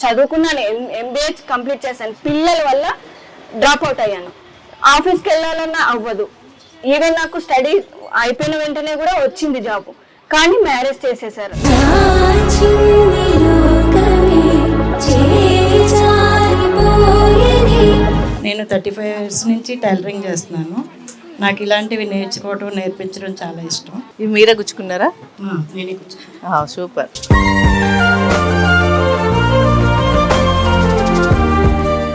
చదువుకున్నాను, MBA complete చేశాను, పిల్లల వల్ల డ్రాప్ అవుట్ అయ్యాను. ఆఫీస్కి వెళ్ళాలన్నా అవ్వదు. ఈవెన్ నాకు స్టడీ అయిపోయిన వెంటనే కూడా వచ్చింది జాబ్, కానీ మ్యారేజ్ చేసేసారు. నేను 35 years నుంచి టైలరింగ్ చేస్తున్నాను. నాకు ఇలాంటివి నేర్చుకోవడం, నేర్పించడం చాలా ఇష్టం. ఇవి మీరే గుచ్చుకున్నారా? నేనే గుచ్చుకున్నాను. సూపర్.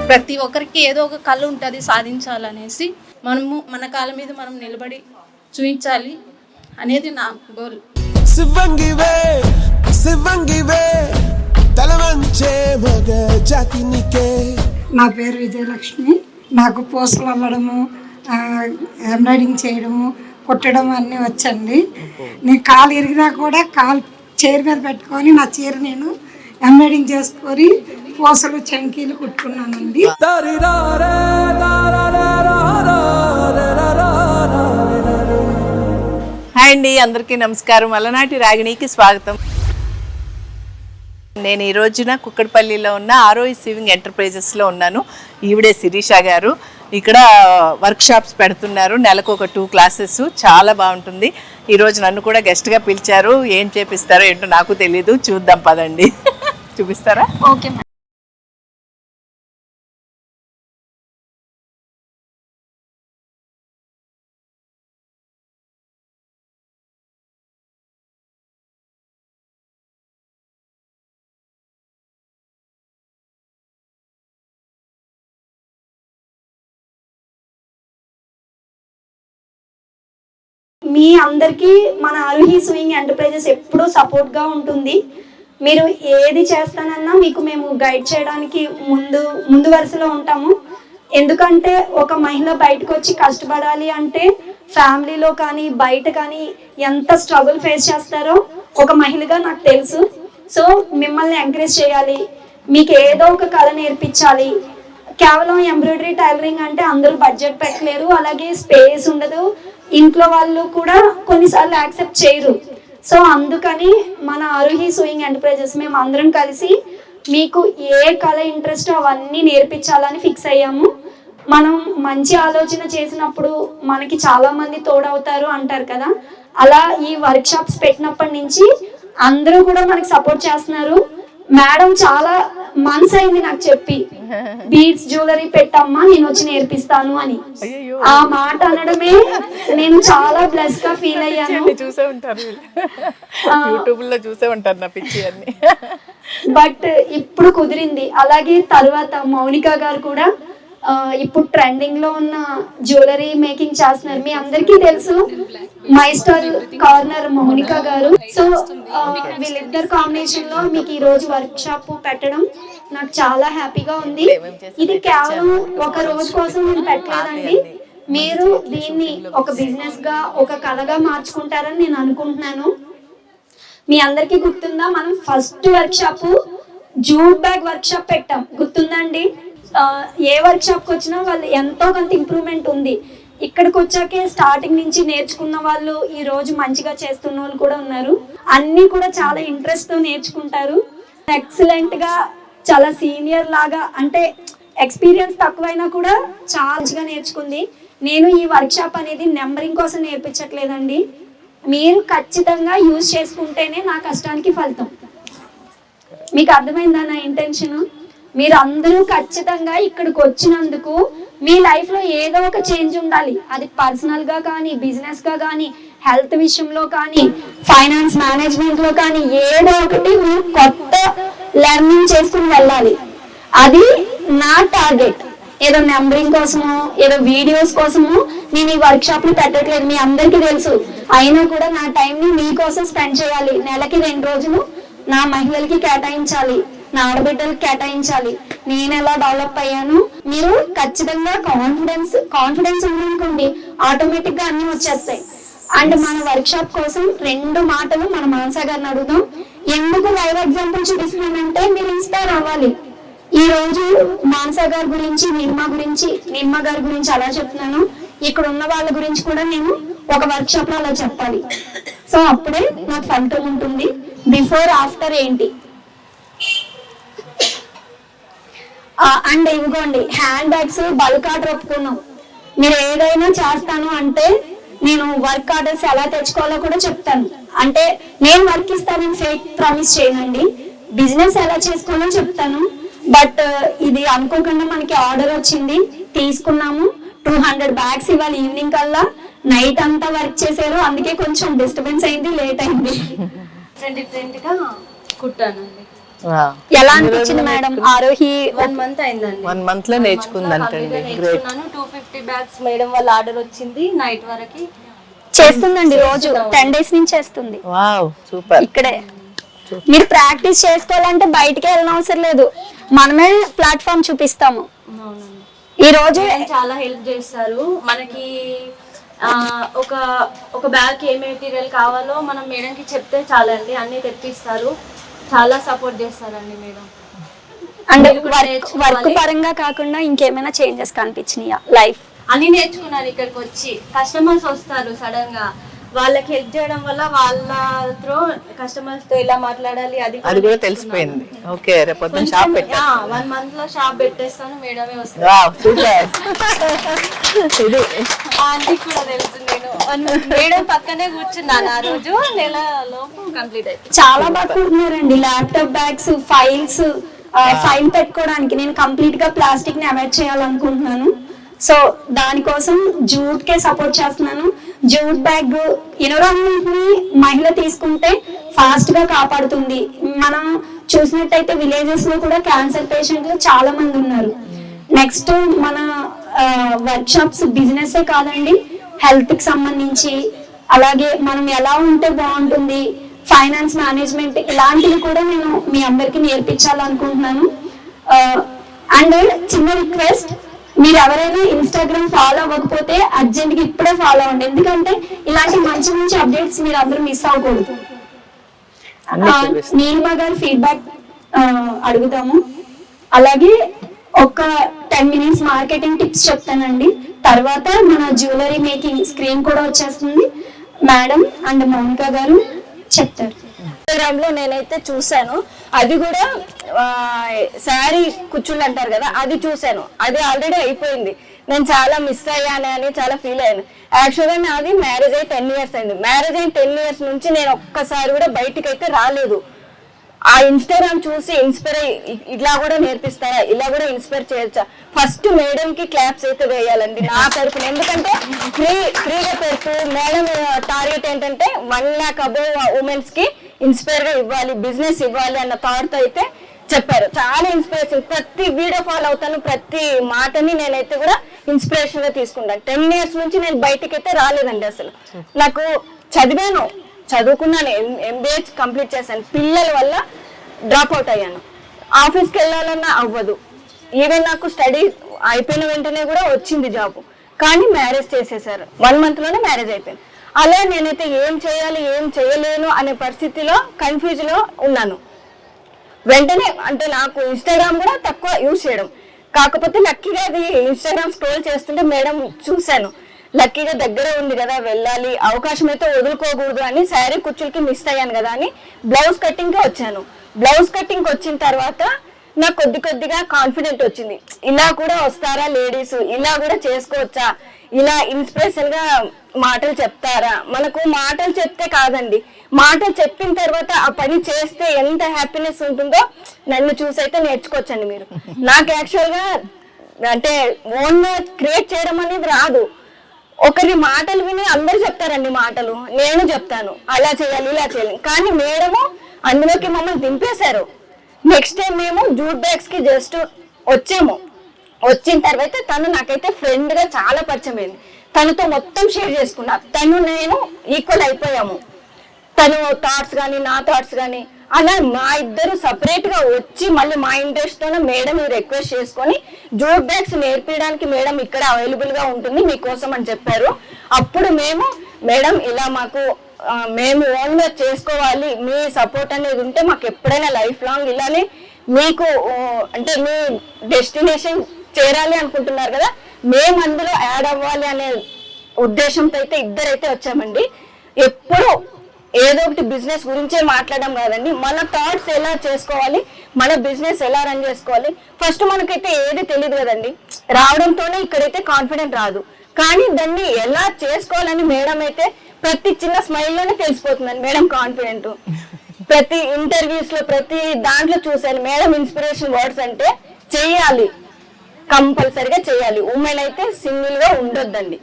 ప్రతి ఒక్కరికి ఏదో ఒక కళ ఉంటుంది సాధించాలనేసి. మనము మన కాళ్ళ మీద మనం నిలబడి చూపించాలి అనేది నా గోల్. నా పేరు విజయలక్ష్మి. నాకు పూసలు అల్లడము, ఎంబ్రాయిడింగ్ చేయడము, కుట్టడం అన్నీ వచ్చండి. నేను కాలు ఇరిగినా కూడా కాలు చైర్ మీద పెట్టుకొని నా చీర నేను ఎంబ్రాయిడింగ్ చేసుకొని పూసలు చంకీలు కుట్టుకున్నానండి. హాయ్ అండి, అందరికీ నమస్కారం. అలనాటి రాగిణికి స్వాగతం. నేను ఈ రోజున కుక్కడపల్లిలో ఉన్న ఆర్ఓఈ సివింగ్ ఎంటర్ప్రైజెస్లో ఉన్నాను. ఈవిడే శిరీష గారు. ఇక్కడ వర్క్షాప్స్ పెడుతున్నారు, నెలకు ఒక 2 classes. చాలా బాగుంటుంది. ఈరోజు నన్ను కూడా గెస్ట్గా పిలిచారు. ఏం చేపిస్తారో ఏంటో నాకు తెలీదు, చూద్దాం పదండి. చూపిస్తారా? ఓకే. మీ అందరికీ మన ఆరోహి స్వింగ్ ఎంటర్ప్రైజెస్ ఎప్పుడూ సపోర్ట్గా ఉంటుంది. మీరు ఏది చేస్తానన్నా మీకు మేము గైడ్ చేయడానికి ముందు వరుసలో ఉంటాము. ఎందుకంటే ఒక మహిళ బయటకు వచ్చి కష్టపడాలి అంటే ఫ్యామిలీలో కానీ బయట కానీ ఎంత స్ట్రగుల్ ఫేస్ చేస్తారో ఒక మహిళగా నాకు తెలుసు. సో మిమ్మల్ని ఎంకరేజ్ చేయాలి, మీకు ఏదో ఒక కళ నేర్పించాలి. కేవలం ఎంబ్రాయిడరీ టైలరింగ్ అంటే అందరూ బడ్జెట్ పెట్టలేరు, అలాగే స్పేస్ ఉండదు, ఇంట్లో వాళ్ళు కూడా కొన్నిసార్లు యాక్సెప్ట్ చేయరు. సో అందుకని మన ఆరోహి సూయింగ్ ఎంటర్ప్రైజెస్ మేము అందరం కలిసి మీకు ఏ కళ ఇంట్రెస్ట్ అవన్నీ నేర్పించాలని ఫిక్స్ అయ్యాము. మనం మంచి ఆలోచన చేసినప్పుడు మనకి చాలామంది తోడవుతారు అంటారు కదా, అలా ఈ వర్క్షాప్స్ పెట్టినప్పటి నుంచి అందరూ కూడా మనకి సపోర్ట్ చేస్తున్నారు. మేడం చాలా మంత్స్ అయింది నాకు చెప్పి, బీడ్స్ జ్యువెలరీ పెట్టమ్మా నేను వచ్చి నేర్పిస్తాను అని. ఆ మాట అనడమే నేను చాలా బ్లెస్ గా ఫీల్ అయ్యాను. చూసే ఉంటారు, యూట్యూబ్ లో చూసే ఉంటారు నా పిచ్చి అన్ని. బట్ ఇప్పుడు కుదిరింది. అలాగే తర్వాత మౌనిక గారు కూడా ఇప్పుడు ట్రెండింగ్ లో ఉన్న జ్యువెలరీ మేకింగ్ చేస్తున్నారు. మీ అందరికీ తెలుసు, మై స్టార్ కార్నర్ మౌనిక గారు. సో వీళ్ళిద్దరు కాంబినేషన్ లో మీకు ఈ రోజు వర్క్ షాప్ పెట్టడం నాకు చాలా హ్యాపీగా ఉంది. ఇది కేవలం ఒక రోజు కోసం నేను పెట్టలేదండి. మీరు దీన్ని ఒక బిజినెస్ గా, ఒక కళగా మార్చుకుంటారని నేను అనుకుంటున్నాను. మీ అందరికీ గుర్తుందా, మనం first work shop jute bag work shop పెట్టాం, గుర్తుందండి? ఏ వర్క్ షాప్కి వచ్చినా వాళ్ళు ఎంతో కొంత ఇంప్రూవ్మెంట్ ఉంది. ఇక్కడికి వచ్చాకే స్టార్టింగ్ నుంచి నేర్చుకున్న వాళ్ళు ఈ రోజు మంచిగా చేస్తున్న వాళ్ళు కూడా ఉన్నారు. అన్నీ కూడా చాలా ఇంట్రెస్ట్తో నేర్చుకుంటారు. ఎక్సలెంట్గా, చాలా సీనియర్ లాగా, అంటే ఎక్స్పీరియన్స్ తక్కువైనా కూడా చాలా మంచిగా నేర్చుకుంది. నేను ఈ వర్క్ షాప్ అనేది నెంబరింగ్ కోసం నేర్పించట్లేదండి. మీరు ఖచ్చితంగా యూజ్ చేసుకుంటేనే నా కష్టానికి ఫలితం. మీకు అర్థమైందా నా ఇంటెన్షన్? మీరు అందరూ ఖచ్చితంగా ఇక్కడికి వచ్చినందుకు మీ లైఫ్లో ఏదో ఒక చేంజ్ ఉండాలి. అది పర్సనల్గా కానీ, బిజినెస్గా కానీ, హెల్త్ విషయంలో కానీ, ఫైనాన్స్ మేనేజ్మెంట్లో కానీ, ఏదో ఒకటి మీరు కొత్త లెర్నింగ్ చేసుకుని వెళ్ళాలి. అది నా టార్గెట్. ఏదో నెంబరింగ్ కోసమో, ఏదో వీడియోస్ కోసమో నేను ఈ వర్క్ షాప్ని పెట్టట్లేదు, మీ అందరికీ తెలుసు. అయినా కూడా నా టైంని మీకోసం స్పెండ్ చేయాలి. నెలకి 2 రోజులు నా మహిళలకి కేటాయించాలి, నా ఆడబిడ్డలకు కేటాయించాలి. నేను ఎలా డెవలప్ అయ్యాను, మీరు ఖచ్చితంగా కాన్ఫిడెన్స్ ఉందనుకోండి, ఆటోమేటిక్ గా అన్ని వచ్చేస్తాయి. అండ్ మన వర్క్ షాప్ కోసం 2 మాటలు మన మానస గారిని అడుగుదాం. ఎందుకు లైవ్ ఎగ్జాంపుల్ చూపిస్తున్నానంటే మీరు ఇన్స్పైర్ అవ్వాలి. ఈ రోజు మానస గారి గురించి, నిర్మ గారి గురించి అలా చెప్తున్నాను, ఇక్కడ ఉన్న వాళ్ళ గురించి కూడా నేను ఒక వర్క్ షాప్ లో అలా చెప్పాలి. సో అప్పుడే నాకు ఫలితం ఉంటుంది. బిఫోర్ ఆఫ్టర్ ఏంటి అండ్ ఇవ్వండి హ్యాండ్ బ్యాగ్స్ బల్క్ ఆర్డర్ ఒప్పుకున్నాం. మీరు ఏదైనా చేస్తాను అంటే నేను వర్క్ ఆర్డర్స్ ఎలా తెచ్చుకోవాలో కూడా చెప్తాను. అంటే నేను వర్క్ ఇస్తానని ఫేక్ ప్రామిస్ చేయనండి, బిజినెస్ ఎలా చేసుకోవాలో చెప్తాను. బట్ ఇది అనుకోకుండా మనకి ఆర్డర్ వచ్చింది, తీసుకున్నాము. 200 బ్యాగ్స్ ఇవాళ ఈవినింగ్ కల్లా, నైట్ అంతా వర్క్ చేశారు, అందుకే కొంచెం డిస్టర్బెన్స్ అయింది, లేట్ అయింది. డిఫరెంట్ గా కుట్టానండి. ఎలా అనిపించింది మేడం ఆరోహి? 1 మంత్ అయిందండి. 1 month లో నేర్చుకుందంటండి. గ్రేట్. 250 బ్యాగ్స్ మేడం వాళ్ళ ఆర్డర్ వచ్చింది, నైట్ వరకు చేస్తుందండి, రోజు 10 days నుంచి చేస్తుంది వావ్ సూపర్. ఇక్కడే. మీరు ప్రాక్టీస్ చేసుకోవాలంటే బయటికి వెళ్ళిన అవసరం లేదు, మనమే ప్లాట్ఫామ్ చూపిస్తాము. ఈ రోజు చాలా హెల్ప్ చేస్తారు మనకి. ఒక బ్యాగ్ ఏ మెటీరియల్ కావాలో మనం మేడంకి చెప్తే చాలండి, అన్ని తెప్పిస్తారు. చాలా సపోర్ట్ చేస్తారండి మేడం. అంటే వర్క్ పరంగా కాకుండా ఇంకేమైనా చేంజెస్ కనిపించినాయా లైఫ్? అన్ని నేర్చుకున్నాను ఇక్కడికి వచ్చి. కస్టమర్స్ వస్తారు సడన్ గా, వాళ్ళకి హెల్ప్ చేయడం వల్ల వాళ్ళతో కస్టమర్స్ తో ఎలా మాట్లాడాలి అది కూడా తెలిసిపోయింది. ఓకే, రేపు షాప్ పెట్టా. 1 month లో షాప్ పెట్టేస్తాను, మేడమే వస్తారు. Wow super. ఇది ఆంటీ కూడా తెలుసు, నేను మేడం పక్కనే కూర్చున్నాను ఆ రోజు. నెల లోపు కంప్లీట్ అయిపోయింది. చాలా బాగా కూర్చున్నారండి. ల్యాప్టాప్ బ్యాగ్స్, ఫైల్స్, ఫైల్ పెట్టుకోవడానికి నేను కంప్లీట్ గా ప్లాస్టిక్ ని అవాయిడ్ చేయాలనుకుంటున్నాను. సో దానికోసం జూట్ కే సపోర్ట్ చేస్తున్నాను. జూట్ బ్యాగ్ ఎన్విరాన్మెంట్ ని మహిళ తీసుకుంటే ఫాస్ట్ గా కాపాడుతుంది. మనం చూసినట్టయితే విలేజెస్ లో కూడా క్యాన్సర్ పేషెంట్లు చాలా మంది ఉన్నారు. నెక్స్ట్ మన వర్క్ షాప్స్ బిజినెస్ కాదండి, హెల్త్ కి సంబంధించి, అలాగే మనం ఎలా ఉంటే బాగుంటుంది, ఫైనాన్స్ మేనేజ్మెంట్, ఇలాంటివి కూడా నేను మీ అందరికి నేర్పించాలనుకుంటున్నాను. అండ్ చిన్న రిక్వెస్ట్, మీరు ఎవరైనా ఇన్స్టాగ్రామ్ ఫాలో అవ్వకపోతే అర్జెంట్ గా ఇప్పుడే ఫాలో అవ్వండి, ఎందుకంటే ఇలాంటి మంచి మంచి అప్డేట్స్ మీరు అందరూ మిస్ అవ్వకూడదు. నీలిమా గారి ఫీడ్బ్యాక్ అడుగుతాము. అలాగే ఒక 10 minutes మార్కెటింగ్ టిప్స్ చెప్తానండి. తర్వాత మన జ్యువెలరీ మేకింగ్ స్క్రీన్ కూడా వచ్చేస్తుంది, మేడం అండ్ మౌనిక గారు చెప్తారు. ఇన్స్టాగ్రామ్ లో నేనైతే చూసాను, అది కూడా శారీ కుచ్చుళ్ళు అంటారు కదా, అది చూసాను. అది ఆల్రెడీ అయిపోయింది, నేను చాలా మిస్ అయ్యాను అని చాలా ఫీల్ అయ్యాను. యాక్చువల్గా నాది మ్యారేజ్ అయ్యి 10 years అయింది. మ్యారేజ్ అయిన 10 years నుంచి నేను ఒక్కసారి కూడా బయటికి అయితే రాలేదు. ఆ ఇన్స్టాగ్రామ్ చూసి ఇన్స్పైర్ అయ్యి ఇలా కూడా నేర్పిస్తారా, ఇలా కూడా ఇన్స్పైర్ చేయొచ్చా, ఫస్ట్ మేడం కి క్లాప్స్ అయితే వేయాలండి నా తరఫున. ఎందుకంటే ఫ్రీగా పెడుతూ మేడం టార్గెట్ ఏంటంటే 1 lakh above ఉమెన్స్ కి ఇన్స్పైర్ గా ఇవ్వాలి, బిజినెస్ ఇవ్వాలి అన్న థాట్ అయితే చెప్పారు. చాలా ఇన్స్పిరేషన్, ప్రతి వీడియో ఫాలో అవుతాను, ప్రతి మాటని నేనైతే కూడా ఇన్స్పిరేషన్ గా తీసుకుంటాను. 10 years నుంచి నేను బయటికి అయితే రాలేదండి. అసలు నాకు చదువుకున్నాను, MBA కంప్లీట్ చేశాను, పిల్లల వల్ల డ్రాప్ అవుట్ అయ్యాను. ఆఫీస్కి వెళ్ళాలన్నా అవ్వదు. ఈవెన్ నాకు స్టడీ అయిపోయిన వెంటనే కూడా వచ్చింది జాబ్, కానీ మ్యారేజ్ చేసేసారు. 1 month లోనే మ్యారేజ్ అయిపోయింది. అలా నేనైతే ఏం చేయాలి ఏం చేయలేను అనే పరిస్థితిలో కన్ఫ్యూజ్ లో ఉన్నాను. వెంటనే అంటే నాకు ఇన్స్టాగ్రామ్ కూడా తక్కువ యూజ్ చేయడం, కాకపోతే లక్కీగా అది ఇన్స్టాగ్రామ్ స్క్రోల్ చేస్తుంటే మేడం చూశాను, లక్కీగా దగ్గర ఉంది కదా వెళ్ళాలి, అవకాశం అయితే వదులుకోకూడదు అని శారీ కుచ్చులకి మిస్ అయ్యాను కదా అని బ్లౌజ్ కటింగ్కి వచ్చాను. బ్లౌజ్ కటింగ్కి వచ్చిన తర్వాత నాకు కొద్దిగా కాన్ఫిడెంట్ వచ్చింది. ఇలా కూడా వస్తారా లేడీస్, ఇలా కూడా చేసుకోవచ్చా, ఇలా ఇన్స్పిరేషన్ గా మాటలు చెప్తారా. మనకు మాటలు చెప్తే కాదండి, మాటలు చెప్పిన తర్వాత ఆ పని చేస్తే ఎంత హ్యాపీనెస్ ఉంటుందో నన్ను చూసైతే నేర్చుకోవచ్చండి మీరు. నాకు యాక్చువల్గా అంటే ఓన్గా క్రియేట్ చేయడం అనేది రాదు. ఒకరి మాటలు విని అందరూ చెప్తారండి మాటలు, నేను చెప్తాను అలా చేయాలి ఇలా చేయాలి, కానీ మేడము అందులోకి మమ్మల్ని దింపేశారు. నెక్స్ట్ టైం మేము జూట్ బ్యాగ్స్ కి జస్ట్ వచ్చాము. వచ్చిన తర్వాత తను నాకైతే ఫ్రెండ్ గా చాలా పరిచయం అయింది. తనతో మొత్తం షేర్ చేసుకున్నా, తను నేను ఈక్వల్ అయిపోయాము. తను థాట్స్ కానీ నా థాట్స్ కానీ అలా మా ఇద్దరు సపరేట్ గా వచ్చి మళ్ళీ మా ఇంట్రెస్ట్ తోనే మేడం రిక్వెస్ట్ చేసుకొని జూట్ బ్యాగ్స్ నేర్పించడానికి మేడం ఇక్కడ అవైలబుల్ గా ఉంటుంది మీకోసం అని చెప్పారు. అప్పుడు మేము మేడం ఇలా మాకు మేము ఓన్ గా చేసుకోవాలి, మీ సపోర్ట్ అనేది ఉంటే మాకు ఎప్పుడైనా లైఫ్ లాంగ్ ఇలానే మీకు అంటే మీ డెస్టినేషన్ చేరాలి అనుకుంటున్నారు కదా, మేము అందులో యాడ్ అవ్వాలి అనే ఉద్దేశంతో అయితే ఇద్దరైతే వచ్చామండి. ఎప్పుడు ఏదో ఒకటి బిజినెస్ గురించే మాట్లాడడం కాదండి. మన థాట్స్ ఎలా చేసుకోవాలి, మన బిజినెస్ ఎలా రన్ చేసుకోవాలి, ఫస్ట్ మనకైతే ఏది తెలియదు కదండి. రావడంతోనే ఇక్కడైతే కాన్ఫిడెంట్ రాదు, కానీ దాన్ని ఎలా చేసుకోవాలని మేడం అయితే ప్రతి చిన్న స్మైల్లోనే తెలిసిపోతుందండి మేడం కాన్ఫిడెంట్. ప్రతి ఇంటర్వ్యూస్ లో ప్రతి దాంట్లో చూసాను మేడం ఇన్స్పిరేషన్ వర్డ్స్ అంటే చెయ్యాలి, కంపల్సరిగా చేయాలి. ఉమెన్ అయితే సింగిల్ గా ఉండొద్దండి.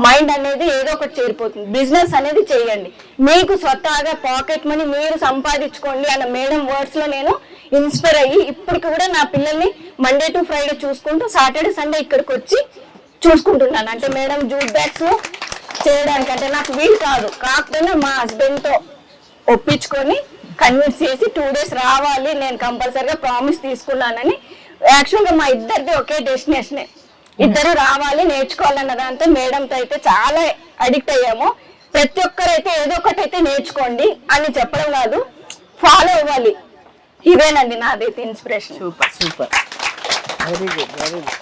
మైండ్ అనేది ఏదో ఒకటి చేరిపోతుంది. బిజినెస్ అనేది చేయండి, మీకు స్వతహాగా పాకెట్ మనీ మీరు సంపాదించుకోండి అన్న మేడం వర్డ్స్ లో నేను ఇన్స్పైర్ అయ్యి ఇప్పటికి కూడా నా పిల్లల్ని మండే టు ఫ్రైడే చూసుకుంటూ సాటర్డే సండే ఇక్కడికి వచ్చి చూసుకుంటున్నాను. అంటే మేడం జూట్ బ్యాగ్స్ చేయడానికి అంటే నాకు వీలు కాదు, కాకపోతే మా హస్బెండ్ తో ఒప్పించుకొని కన్విన్స్ చేసి 2 days రావాలి, నేను కంపల్సరిగా ప్రామిస్ తీసుకున్నానని. యాక్చువల్గా మా ఇద్దరిది ఒకే డెస్టినేషనే, ఇద్దరు రావాలి నేర్చుకోవాలన్న దాంతో మేడంతో అయితే చాలా అడిక్ట్ అయ్యాము. ప్రతి ఒక్కరైతే ఏదో ఒకటి అయితే నేర్చుకోండి అని చెప్పడం కాదు, ఫాలో అవ్వాలి. ఇవేనండి నాదైతే inspiration. Super super, very good very good.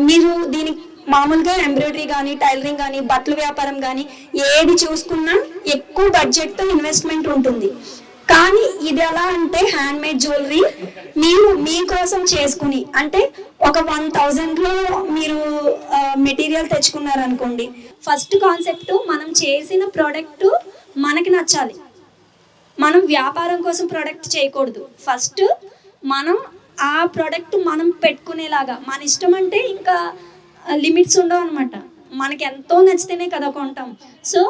మీరు దీనికి మామూలుగా ఎంబ్రాయిడరీ కానీ టైలరింగ్ కానీ బట్టల వ్యాపారం కానీ ఏది చూసుకున్నా ఎక్కువ బడ్జెట్తో ఇన్వెస్ట్మెంట్ ఉంటుంది. కానీ ఇది ఎలా అంటే హ్యాండ్ మేడ్ జ్యువెలరీ మీరు మీకోసం చేసుకుని అంటే ఒక 1000లో మీరు మెటీరియల్ తెచ్చుకున్నారనుకోండి. ఫస్ట్ కాన్సెప్ట్ మనం చేసిన ప్రోడక్ట్ మనకి నచ్చాలి. మనం వ్యాపారం కోసం ప్రోడక్ట్ చేయకూడదు. ఫస్ట్ మనం ఆ ప్రోడక్ట్ మనం పెట్టుకునేలాగా, మన ఇష్టం అంటే ఇంకా లిమిట్స్ ఉండవు అనమాట. మనకి ఎంతో నచ్చితేనే కదా కొంటాం. సో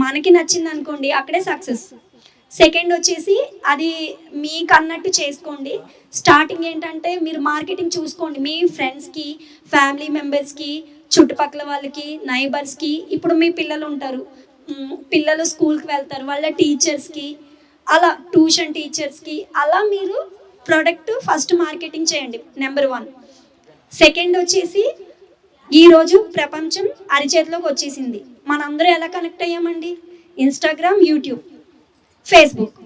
మనకి నచ్చింది అనుకోండి, అక్కడే సక్సెస్. సెకండ్ వచ్చేసి అది మీకు అన్నట్టు చేసుకోండి. స్టార్టింగ్ ఏంటంటే మీరు మార్కెటింగ్ చూసుకోండి, మీ ఫ్రెండ్స్కి, ఫ్యామిలీ మెంబర్స్కి, చుట్టుపక్కల వాళ్ళకి, నైబర్స్కి. ఇప్పుడు మీ పిల్లలు ఉంటారు, పిల్లలు స్కూల్కి వెళ్తారు, వాళ్ళ టీచర్స్కి, అలా ట్యూషన్ టీచర్స్కి, అలా మీరు ప్రోడక్ట్ ఫస్ట్ మార్కెటింగ్ చేయండి. నెంబర్ 1. సెకండ్ వచ్చేసి ఈరోజు ప్రపంచం అరిచేతిలోకి వచ్చేసింది. మనందరూ ఎలా కనెక్ట్ అయ్యామండి? Instagram, YouTube, Facebook.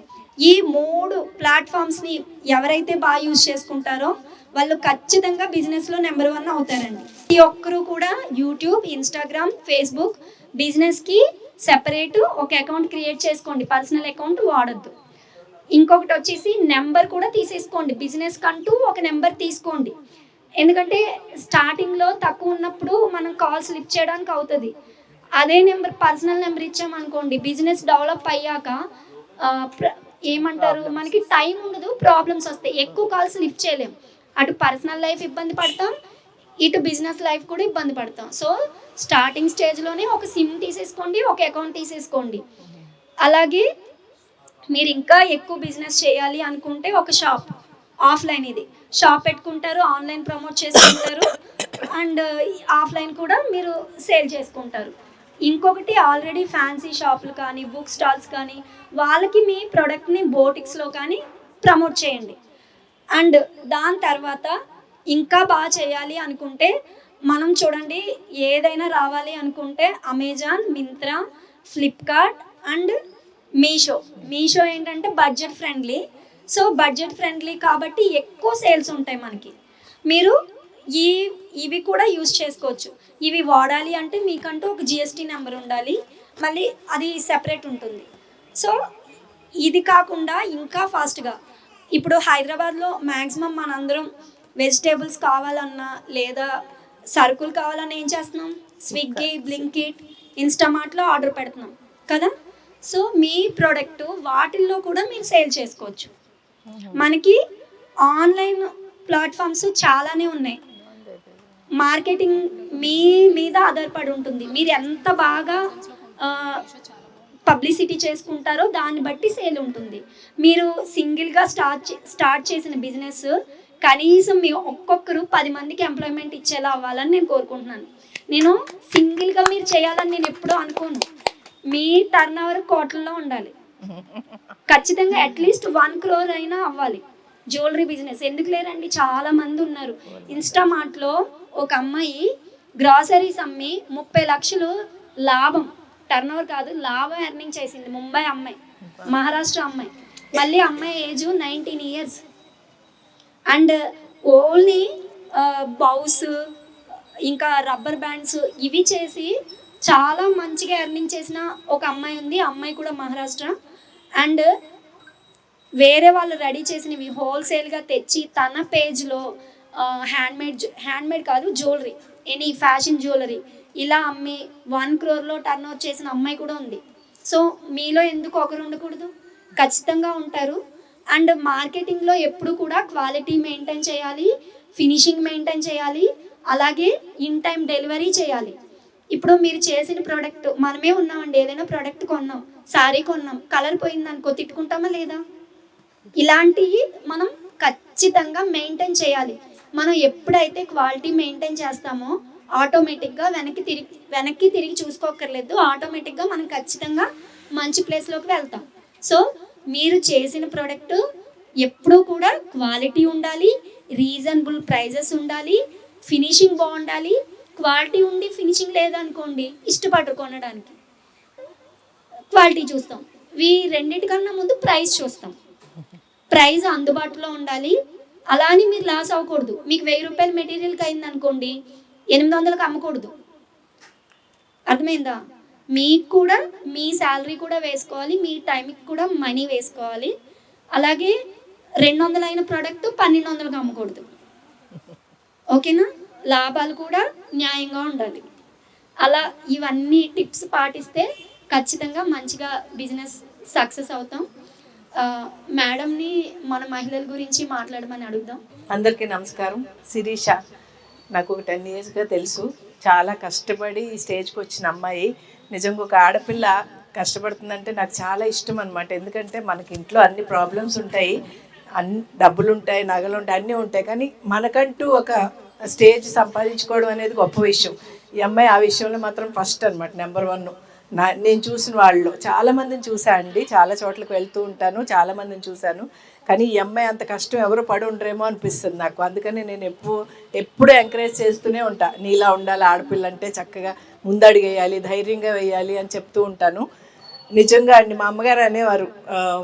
ఈ 3 ప్లాట్ఫామ్స్ని ఎవరైతే బాగా యూజ్ చేసుకుంటారో వాళ్ళు ఖచ్చితంగా బిజినెస్లో నెంబర్ 1 అవుతారండి. ఈ ఒక్కరు కూడా యూట్యూబ్, ఇన్స్టాగ్రామ్, ఫేస్బుక్ బిజినెస్కి సెపరేట్ ఒక అకౌంట్ క్రియేట్ చేసుకోండి. పర్సనల్ అకౌంట్ వాడద్దు. ఇంకొకటి వచ్చేసి నెంబర్ కూడా తీసేసుకోండి. బిజినెస్ కంటూ ఒక నెంబర్ తీసుకోండి. ఎందుకంటే స్టార్టింగ్లో తక్కువ ఉన్నప్పుడు మనం కాల్స్ లిఫ్ట్ చేయడానికి అవుతుంది. అదే నెంబర్ పర్సనల్ నెంబర్ ఇచ్చామనుకోండి, బిజినెస్ డెవలప్ అయ్యాక ఏమంటారు, మనకి టైం ఉండదు, ప్రాబ్లమ్స్ వస్తాయి, ఎక్కువ కాల్స్ లిఫ్ట్ చేయలేం. అటు పర్సనల్ లైఫ్ ఇబ్బంది పడతాం, ఇటు బిజినెస్ లైఫ్ కూడా ఇబ్బంది పడతాం. సో స్టార్టింగ్ స్టేజ్లోనే ఒక సిమ్ తీసేసుకోండి, ఒక అకౌంట్ తీసేసుకోండి. అలాగే మీరు ఇంకా ఎక్కువ బిజినెస్ చేయాలి అనుకుంటే ఒక షాప్, ఆఫ్లైన్ ఇది షాప్ పెట్టుకుంటారు, ఆన్లైన్ ప్రమోట్ చేసుకుంటారు, అండ్ ఆఫ్లైన్ కూడా మీరు సేల్ చేసుకుంటారు. ఇంకొకటి ఆల్రెడీ ఫ్యాన్సీ షాపులు కానీ, బుక్ స్టాల్స్ కానీ, వాళ్ళకి మీ ప్రోడక్ట్ని బోటిక్స్లో కానీ ప్రమోట్ చేయండి. అండ్ దాని తర్వాత ఇంకా బాగా చేయాలి అనుకుంటే మనం చూడండి, ఏదైనా రావాలి అనుకుంటే అమెజాన్, మింత్రా, ఫ్లిప్కార్ట్ అండ్ మీషో ఏంటంటే budget friendly. So budget friendly కాబట్టి ఎక్కువ సేల్స్ ఉంటాయి మనకి. మీరు ఇవి కూడా యూజ్ చేసుకోవచ్చు. ఇవి వాడాలి అంటే మీకంటూ ఒక GST నెంబర్ ఉండాలి, మళ్ళీ అది సెపరేట్ ఉంటుంది. సో ఇది కాకుండా ఇంకా ఫాస్ట్గా ఇప్పుడు హైదరాబాద్లో మ్యాక్సిమం మనందరం వెజిటేబుల్స్ కావాలన్నా లేదా సరుకులు కావాలన్నా ఏం చేస్తున్నాం? స్విగ్గీ, బ్లింకిట్, ఇన్స్టామార్ట్లో ఆర్డర్ పెడుతున్నాం కదా. సో మీ ప్రోడక్ట్ వాటిల్లో కూడా మీరు సేల్ చేసుకోవచ్చు. మనకి ఆన్లైన్ ప్లాట్ఫామ్స్ చాలానే ఉన్నాయి. మార్కెటింగ్ మీ మీద ఆధారపడి ఉంటుంది. మీరు ఎంత బాగా పబ్లిసిటీ చేసుకుంటారో దాన్ని బట్టి సేల్ ఉంటుంది. మీరు సింగిల్గా స్టార్ట్ చేసిన బిజినెస్ కనీసం మీ ఒక్కొక్కరు 10 మందికి ఎంప్లాయ్మెంట్ ఇచ్చేలా అవ్వాలని నేను కోరుకుంటున్నాను. నేను సింగిల్గా మీరు చేయాలని నేను ఎప్పుడూ అనుకోను. మీ టర్న్ ఓవర్ కోట్లలో ఉండాలి, ఖచ్చితంగా అట్లీస్ట్ 1 crore అయినా అవ్వాలి. జ్యువెలరీ బిజినెస్ ఎందుకు లేరండి, చాలా మంది ఉన్నారు. ఇన్స్టామార్ట్లో ఒక అమ్మాయి గ్రాసరీస్ అమ్మి 30 లక్షలు లాభం, టర్న్ ఓవర్ కాదు లాభం ఎర్నింగ్ చేసింది. ముంబై అమ్మాయి, మహారాష్ట్ర అమ్మాయి. మళ్ళీ అమ్మాయి age 19 years. And only bows ఇంకా రబ్బర్ బ్యాండ్స్ ఇవి చేసి చాలా మంచిగా ఎర్నింగ్ చేసిన ఒక అమ్మాయి ఉంది. ఆ అమ్మాయి కూడా మహారాష్ట్ర. అండ్ వేరే వాళ్ళు రెడీ చేసినవి హోల్సేల్గా తెచ్చి తన పేజ్లో హ్యాండ్మేడ్ కాదు జ్యువెలరీ, ఎనీ ఫ్యాషన్ జ్యువెలరీ ఇలా అమ్మి 1 crore టర్న్ ఓవర్ చేసిన అమ్మాయి కూడా ఉంది. సో మీలో ఎందుకు ఒకరు ఉండకూడదు? ఖచ్చితంగా ఉంటారు. అండ్ మార్కెటింగ్లో ఎప్పుడు కూడా క్వాలిటీ మెయింటైన్ చేయాలి, ఫినిషింగ్ మెయింటైన్ చేయాలి, అలాగే ఇన్ టైం డెలివరీ చేయాలి. ఇప్పుడు మీరు చేసిన ప్రోడక్ట్, మనమే ఉన్నామండి, ఏదైనా ప్రోడక్ట్ కొన్నాం, శారీ కొన్నాం, కలర్ పోయిందనుకో తిట్టుకుంటామా లేదా? ఇలాంటివి మనం ఖచ్చితంగా మెయింటైన్ చేయాలి. మనం ఎప్పుడైతే క్వాలిటీ మెయింటైన్ చేస్తామో ఆటోమేటిక్గా వెనక్కి తిరిగి చూసుకోక్కర్లేదు. ఆటోమేటిక్గా మనం ఖచ్చితంగా మంచి ప్లేస్లోకి వెళ్తాం. సో మీరు చేసిన ప్రోడక్ట్ ఎప్పుడూ కూడా క్వాలిటీ ఉండాలి, రీజనబుల్ ప్రైజెస్ ఉండాలి, ఫినిషింగ్ బాగుండాలి. క్వాలిటీ ఉండి ఫినిషింగ్ లేదనుకోండి ఇష్టపడరు కొనడానికి. క్వాలిటీ చూస్తాం, రెండింటికన్నా ముందు ప్రైస్ చూస్తాం. ప్రైస్ అందుబాటులో ఉండాలి. అలా అని మీరు లాస్ అవ్వకూడదు. మీకు 1000 రూపాయలు మెటీరియల్కి అయింది అనుకోండి, 800కి అమ్మకూడదు. అర్థమైందా? మీకు కూడా మీ శాలరీ కూడా వేసుకోవాలి, మీ టైంకి కూడా మనీ వేసుకోవాలి. అలాగే 200 అయిన ప్రోడక్ట్ 1200కి అమ్మకూడదు. ఓకేనా? లాభాలు కూడా న్యాయంగా ఉండాలి. అలా ఇవన్నీ టిప్స్ పాటిస్తే ఖచ్చితంగా మంచిగా బిజినెస్ సక్సెస్ అవుతాం. మేడంని మన మహిళల గురించి మాట్లాడమని అడుగుదాం. అందరికీ నమస్కారం. శిరీష నాకు ఒక 10 yearsగా తెలుసు. చాలా కష్టపడి ఈ స్టేజ్కి వచ్చిన అమ్మాయి. నిజంగా ఒక ఆడపిల్ల కష్టపడుతుందంటే నాకు చాలా ఇష్టం అనమాట. ఎందుకంటే మనకి ఇంట్లో అన్ని ప్రాబ్లమ్స్ ఉంటాయి, డబ్బులు ఉంటాయి, నగలు ఉంటాయి, అన్నీ ఉంటాయి. కానీ మనకంటూ ఒక స్టేజ్ సంపాదించుకోవడం అనేది గొప్ప విషయం. ఈ అమ్మాయి ఆ విషయంలో మాత్రం ఫస్ట్ అనమాట, నెంబర్ 1. నేను చూసిన వాళ్ళు చాలామందిని చూశాను అండి, చాలా చోట్లకు వెళ్తూ ఉంటాను, చాలామందిని చూశాను. కానీ ఈ అమ్మాయి అంత కష్టం ఎవరు పడి ఉండరేమో అనిపిస్తుంది నాకు. అందుకని నేను ఎప్పుడు ఎంకరేజ్ చేస్తూనే ఉంటా, నీలా ఉండాలి ఆడపిల్ల అంటే, చక్కగా ముందడుగు వేయాలి, ధైర్యంగా వేయాలి అని చెప్తూ ఉంటాను. నిజంగా అండి, మా అమ్మగారు అనేవారు,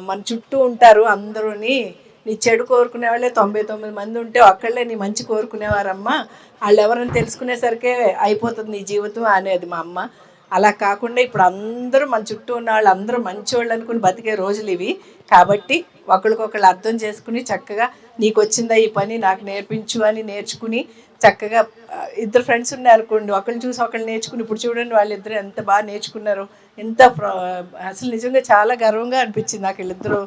మన చుట్టూ ఉంటారు అందరూని, నీ చెడు కోరుకునే వాళ్ళే 99 మంది ఉంటే ఒక్కళ్ళే నీ మంచి కోరుకునేవారమ్మా, వాళ్ళు ఎవరైనా తెలుసుకునేసరికే అయిపోతుంది నీ జీవితం అనేది మా అమ్మ. అలా కాకుండా ఇప్పుడు అందరూ మన చుట్టూ ఉన్న వాళ్ళు అందరూ మంచివాళ్ళు అనుకుని బతికే రోజులు ఇవి. కాబట్టి ఒకరికొకళ్ళు అర్థం చేసుకుని చక్కగా నీకు వచ్చిందా ఈ పని నాకు నేర్పించు అని నేర్చుకుని చక్కగా 2 ఫ్రెండ్స్ ఉన్నారనుకోండి, ఒకరిని చూసి ఒకళ్ళు నేర్చుకుని, ఇప్పుడు చూడండి వాళ్ళిద్దరూ ఎంత బాగా నేర్చుకున్నారు. అసలు నిజంగా చాలా గర్వంగా అనిపించింది నాకు. వీళ్ళిద్దరూ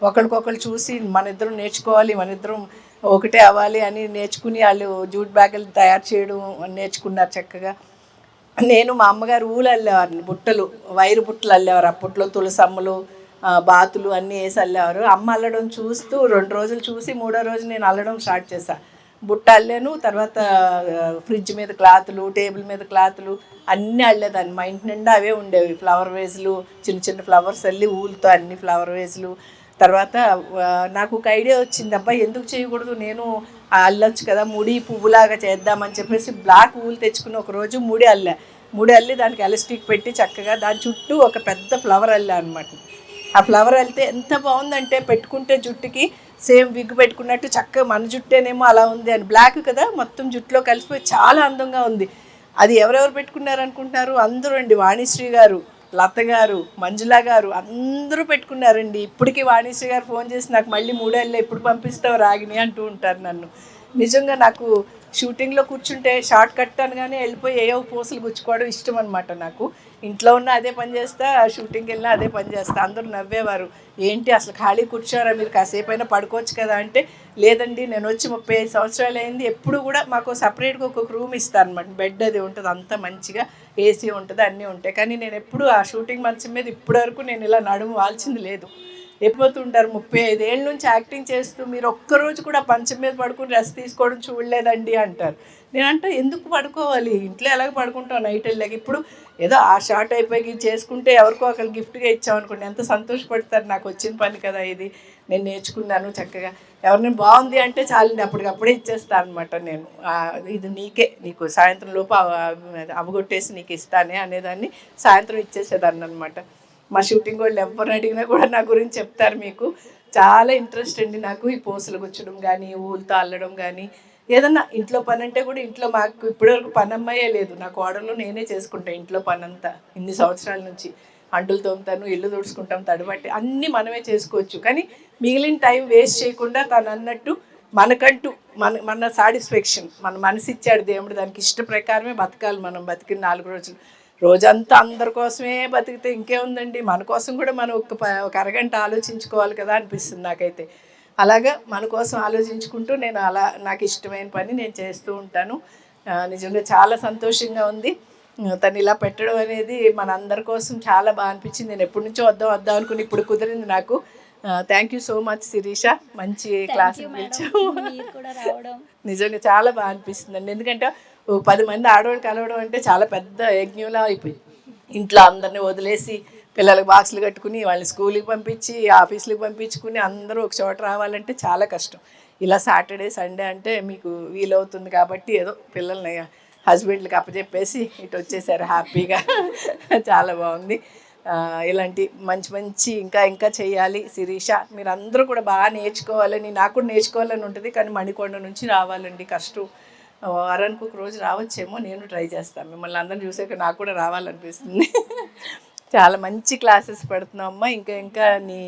ఒకరికొకళ్ళు చూసి మన ఇద్దరం నేర్చుకోవాలి, మన ఇద్దరం ఒకటే అవ్వాలి అని నేర్చుకుని వాళ్ళు జూట్ బ్యాగులు తయారు చేయడం నేర్చుకున్నారు చక్కగా. నేను మా అమ్మగారు ఊళ్ళు అల్లేవారిని, బుట్టలు, వైరు బుట్టలు అల్లేవారు అప్పట్లో, తులసమ్మలు, బాతులు అన్నీ వేసి అల్లేవారు. అమ్మ అల్లడం చూస్తూ 2 రోజులు చూసి 3వ రోజు నేను అల్లడం స్టార్ట్ చేశాను. బుట్ట అల్లాను, తర్వాత ఫ్రిడ్జ్ మీద క్లాతులు, టేబుల్ మీద క్లాతులు అన్నీ అల్లేదాన్ని. మా ఇంటి నిండా అవే ఉండేవి. ఫ్లవర్ వేజ్లు, చిన్న చిన్న ఫ్లవర్స్ అల్లి ఊళ్ళతో అన్ని ఫ్లవర్ వేజ్లు. తర్వాత నాకు ఒక ఐడియా వచ్చింది, అబ్బాయి ఎందుకు చేయకూడదు, నేను అల్లొచ్చు కదా, ముడి పువ్వులాగా చేద్దామని చెప్పేసి బ్లాక్ ఊలు తెచ్చుకుని ఒకరోజు ముడి అల్లి దానికి ఎలాస్టిక్ పెట్టి చక్కగా దాని చుట్టూ ఒక పెద్ద ఫ్లవర్ అల్లా అనమాట. ఆ ఫ్లవర్ అల్లితే ఎంత బాగుందంటే, పెట్టుకుంటే జుట్టుకి సేమ్ విగ్ పెట్టుకున్నట్టు చక్కగా మన జుట్టేనేమో అలా ఉంది అని, బ్లాక్ కదా మొత్తం జుట్టులో కలిసిపోయి చాలా అందంగా ఉంది. అది ఎవరెవరు పెట్టుకున్నారు అనుకుంటున్నారు? అందరూ అండి, వాణిశ్రీ గారు, లత గారు, మంజుల గారు అందరూ పెట్టుకున్నారండి. ఇప్పటికీ వాణిశ్రీ గారు ఫోన్ చేసి నాకు మళ్ళీ 3 ఏళ్ళే ఎప్పుడు పంపిస్తావు రాగిని అంటూ ఉంటారు నన్ను. నిజంగా నాకు షూటింగ్లో కూర్చుంటే షార్ట్ కట్ అనగానే వెళ్ళిపోయి ఏవో పూసలు గుచ్చుకోవడం ఇష్టం అనమాట నాకు. ఇంట్లో ఉన్న అదే పని చేస్తా, షూటింగ్కి వెళ్ళినా అదే పని చేస్తా. అందరూ నవ్వేవారు, ఏంటి అసలు ఖాళీ కూర్చోరా మీరు, కాసేపు అయినా పడుకోవచ్చు కదా అంటే, లేదండి నేను వచ్చి 35 సంవత్సరాలు అయింది, ఎప్పుడు కూడా మాకు సపరేట్గా ఒక్కొక్క రూమ్ ఇస్తాను అనమాట. బెడ్ అది ఉంటుంది, అంతా మంచిగా ఏసీ ఉంటుంది, అన్నీ ఉంటాయి. కానీ నేను ఎప్పుడు ఆ షూటింగ్ మంచం మీద ఇప్పటివరకు నేను ఇలా నడుము వాల్చింది లేదు. ఎప్పుతుంటారు 35 ఏళ్ళ నుంచి యాక్టింగ్ చేస్తూ మీరు ఒక్కరోజు కూడా పంచం మీద పడుకుని రెస్ట్ తీసుకోవడం చూడలేదండి అంటారు. నేనంటే ఎందుకు పడుకోవాలి, ఇంట్లో ఎలాగ పడుకుంటాం నైట్ వెళ్ళాక. ఇప్పుడు ఏదో ఆ షార్ట్ అయిపోయి చేసుకుంటే ఎవరికో ఒకరు గిఫ్ట్గా ఇచ్చామనుకోండి, ఎంత సంతోషపడతారు, నాకు వచ్చిన పని కదా ఇది, నేను నేర్చుకున్నాను చక్కగా. ఎవరిని బాగుంది అంటే చాలండి అప్పటికప్పుడే ఇచ్చేస్తాను అనమాట నేను. ఇది నీకు సాయంత్రం లోపు అవగొట్టేసి నీకు ఇస్తానే అనేదాన్ని సాయంత్రం ఇచ్చేసేదాన్ని అనమాట. మా షూటింగ్ వాళ్ళు ఎవరిని అడిగినా కూడా నా గురించి చెప్తారు. మీకు చాలా ఇంట్రెస్ట్ అండి నాకు ఈ పూసలు గుచ్చడం కానీ, ఊళ్ళతో అల్లడం కానీ, ఏదన్నా ఇంట్లో పని అంటే కూడా ఇంట్లో మాకు ఇప్పటివరకు పని అమ్మాయే లేదు, నా కోడలు నేనే చేసుకుంటాను ఇంట్లో పని అంతా ఇన్ని సంవత్సరాల నుంచి. అంటులు తోముతాను, ఇల్లు తుడుచుకుంటాం, తడిబట్టి అన్నీ మనమే చేసుకోవచ్చు. కానీ మిగిలిన టైం వేస్ట్ చేయకుండా తను అన్నట్టు మనకంటూ మన సాటిస్ఫాక్షన్ మన మనసు ఇచ్చాడు దేవుడు, దానికి ఇష్ట ప్రకారమే బతకాలి. మనం బతికిన 4 రోజులు రోజంతా అందరి కోసమే బతికితే ఇంకేముందండి, మన కోసం కూడా మనం ఒక అరగంట ఆలోచించుకోవాలి కదా అనిపిస్తుంది నాకైతే. అలాగా మన కోసం ఆలోచించుకుంటూ నేను అలా నాకు ఇష్టమైన పని నేను చేస్తూ ఉంటాను. నిజంగా చాలా సంతోషంగా ఉంది తను ఇలా పెట్టడం అనేది. మన అందరి కోసం చాలా బాగా అనిపించింది. నేను ఎప్పటి నుంచో వద్దాం అనుకుని ఇప్పుడు కుదిరింది నాకు. Thank you so much Shirisha, మంచి క్లాస్ పిలిచావు. నిజంగా చాలా బాగా అనిపిస్తుందండి. ఎందుకంటే 10 మంది ఆడవాళ్ళు కలవడం అంటే చాలా పెద్ద యజ్ఞంలా అయిపోయింది. ఇంట్లో అందరినీ వదిలేసి పిల్లలకు బాక్సులు కట్టుకుని వాళ్ళని స్కూల్కి పంపించి ఆఫీసులకు పంపించుకుని అందరూ ఒక చోట రావాలంటే చాలా కష్టం. ఇలా సాటర్డే సండే అంటే మీకు వీలవుతుంది కాబట్టి ఏదో పిల్లల్ని హస్బెండ్లకి అప్పచెప్పేసి ఇటు వచ్చేసారు హ్యాపీగా. చాలా బాగుంది. ఇలాంటి మంచి ఇంకా చేయాలి శిరీష. మీరు అందరూ కూడా బాగా నేర్చుకోవాలని, నాకు కూడా నేర్చుకోవాలని ఉంటుంది. కానీ మణికొండ నుంచి రావాలండి కష్టం. వారానికి ఒక రోజు రావచ్చేమో, నేను ట్రై చేస్తాను. మిమ్మల్ని అందరిని చూసాక నాకు కూడా రావాలనిపిస్తుంది. చాలా మంచి క్లాసెస్ పెడుతున్నావు అమ్మ. ఇంకా నీ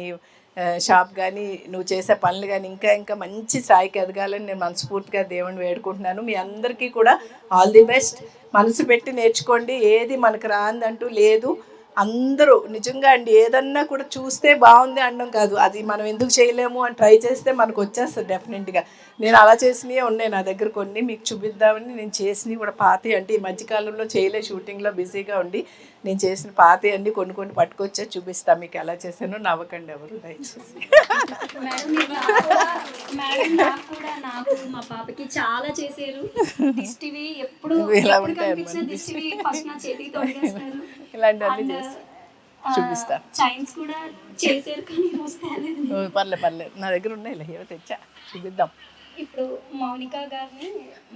షాప్ కానీ నువ్వు చేసే పనులు కానీ ఇంకా మంచి స్థాయికి ఎదగాలని నేను మనస్ఫూర్తిగా దేవుని వేడుకుంటున్నాను. మీ అందరికీ కూడా ఆల్ ది బెస్ట్. మనసు పెట్టి నేర్చుకోండి, ఏది మనకు రాందంటూ లేదు. అందరూ నిజంగా అండి ఏదన్నా కూడా చూస్తే బాగుంది అనడం కాదు, అది మనం ఎందుకు చేయలేము అని ట్రై చేస్తే మనకు వచ్చేస్తుంది డెఫినెట్గా. నేను అలా చేసినవి ఉన్నాయి నా దగ్గర కొన్ని, మీకు చూపిద్దామని నేను చేసినవి కూడా పాతి. అంటే ఈ మధ్యకాలంలో చేయలే, షూటింగ్లో బిజీగా ఉండి నేను చేసిన పాతి అన్నీ కొన్ని పట్టుకొచ్చే చూపిస్తాను మీకు ఎలా చేశానో. నవ్వకండి ఎవరు దయచేసి. నాకు మా పాపకి చాలా చేశారు. దిష్టివి ఎప్పుడు దిష్టివి ఫస్ట్ నా చేతికి తొడిగేస్తారు. ఇలాంటివన్నీ చేసి చూపిస్తాను. చైన్స్ కూడా చేశారు కానీ పర్లేదు నా దగ్గర ఉన్నాయి, ఏవో తెచ్చా చూపిద్దాం. ఇప్పుడు మౌనిక గారిని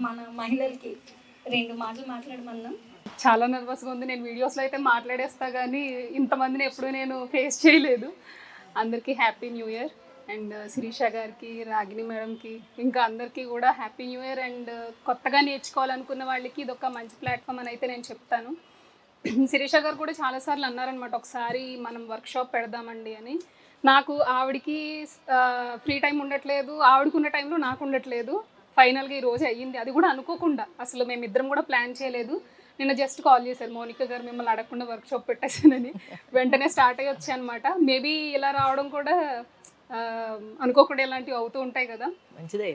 మన మహిళలకి 2 మాటలు మాట్లాడమన్నా. చాలా నర్వస్గా ఉంది. నేను వీడియోస్లో అయితే మాట్లాడేస్తా కానీ ఇంతమందిని ఎప్పుడూ నేను ఫేస్ చేయలేదు. అందరికీ happy new year. And Shirisha గారికి, రాగిణి మేడంకి, ఇంకా అందరికీ కూడా హ్యాపీ న్యూ ఇయర్. అండ్ కొత్తగా నేర్చుకోవాలనుకున్న వాళ్ళకి ఇది ఒక మంచి ప్లాట్ఫామ్ అని అయితే నేను చెప్తాను. శిరీష గారు కూడా చాలాసార్లు అన్నారనమాట, ఒకసారి మనం వర్క్షాప్ పెడదామండి అని. నాకు ఆవిడకి ఫ్రీ టైం ఉండట్లేదు, ఆవిడకున్న టైంలో నాకు ఉండట్లేదు. ఫైనల్గా ఈరోజు అయ్యింది, అది కూడా అనుకోకుండా. అసలు మేమిద్దరం కూడా ప్లాన్ చేయలేదు. నిన్న జస్ట్ కాల్ చేశారు, మౌనిక గారు మిమ్మల్ని అడగకుండా వర్క్షాప్ పెట్టేసానని. వెంటనే స్టార్ట్ అయ్యి వచ్చాయి అనమాట. మేబీ ఇలా రావడం కూడా అనుకోకుండా ఇలాంటివి అవుతూ ఉంటాయి కదా. మంచిదే.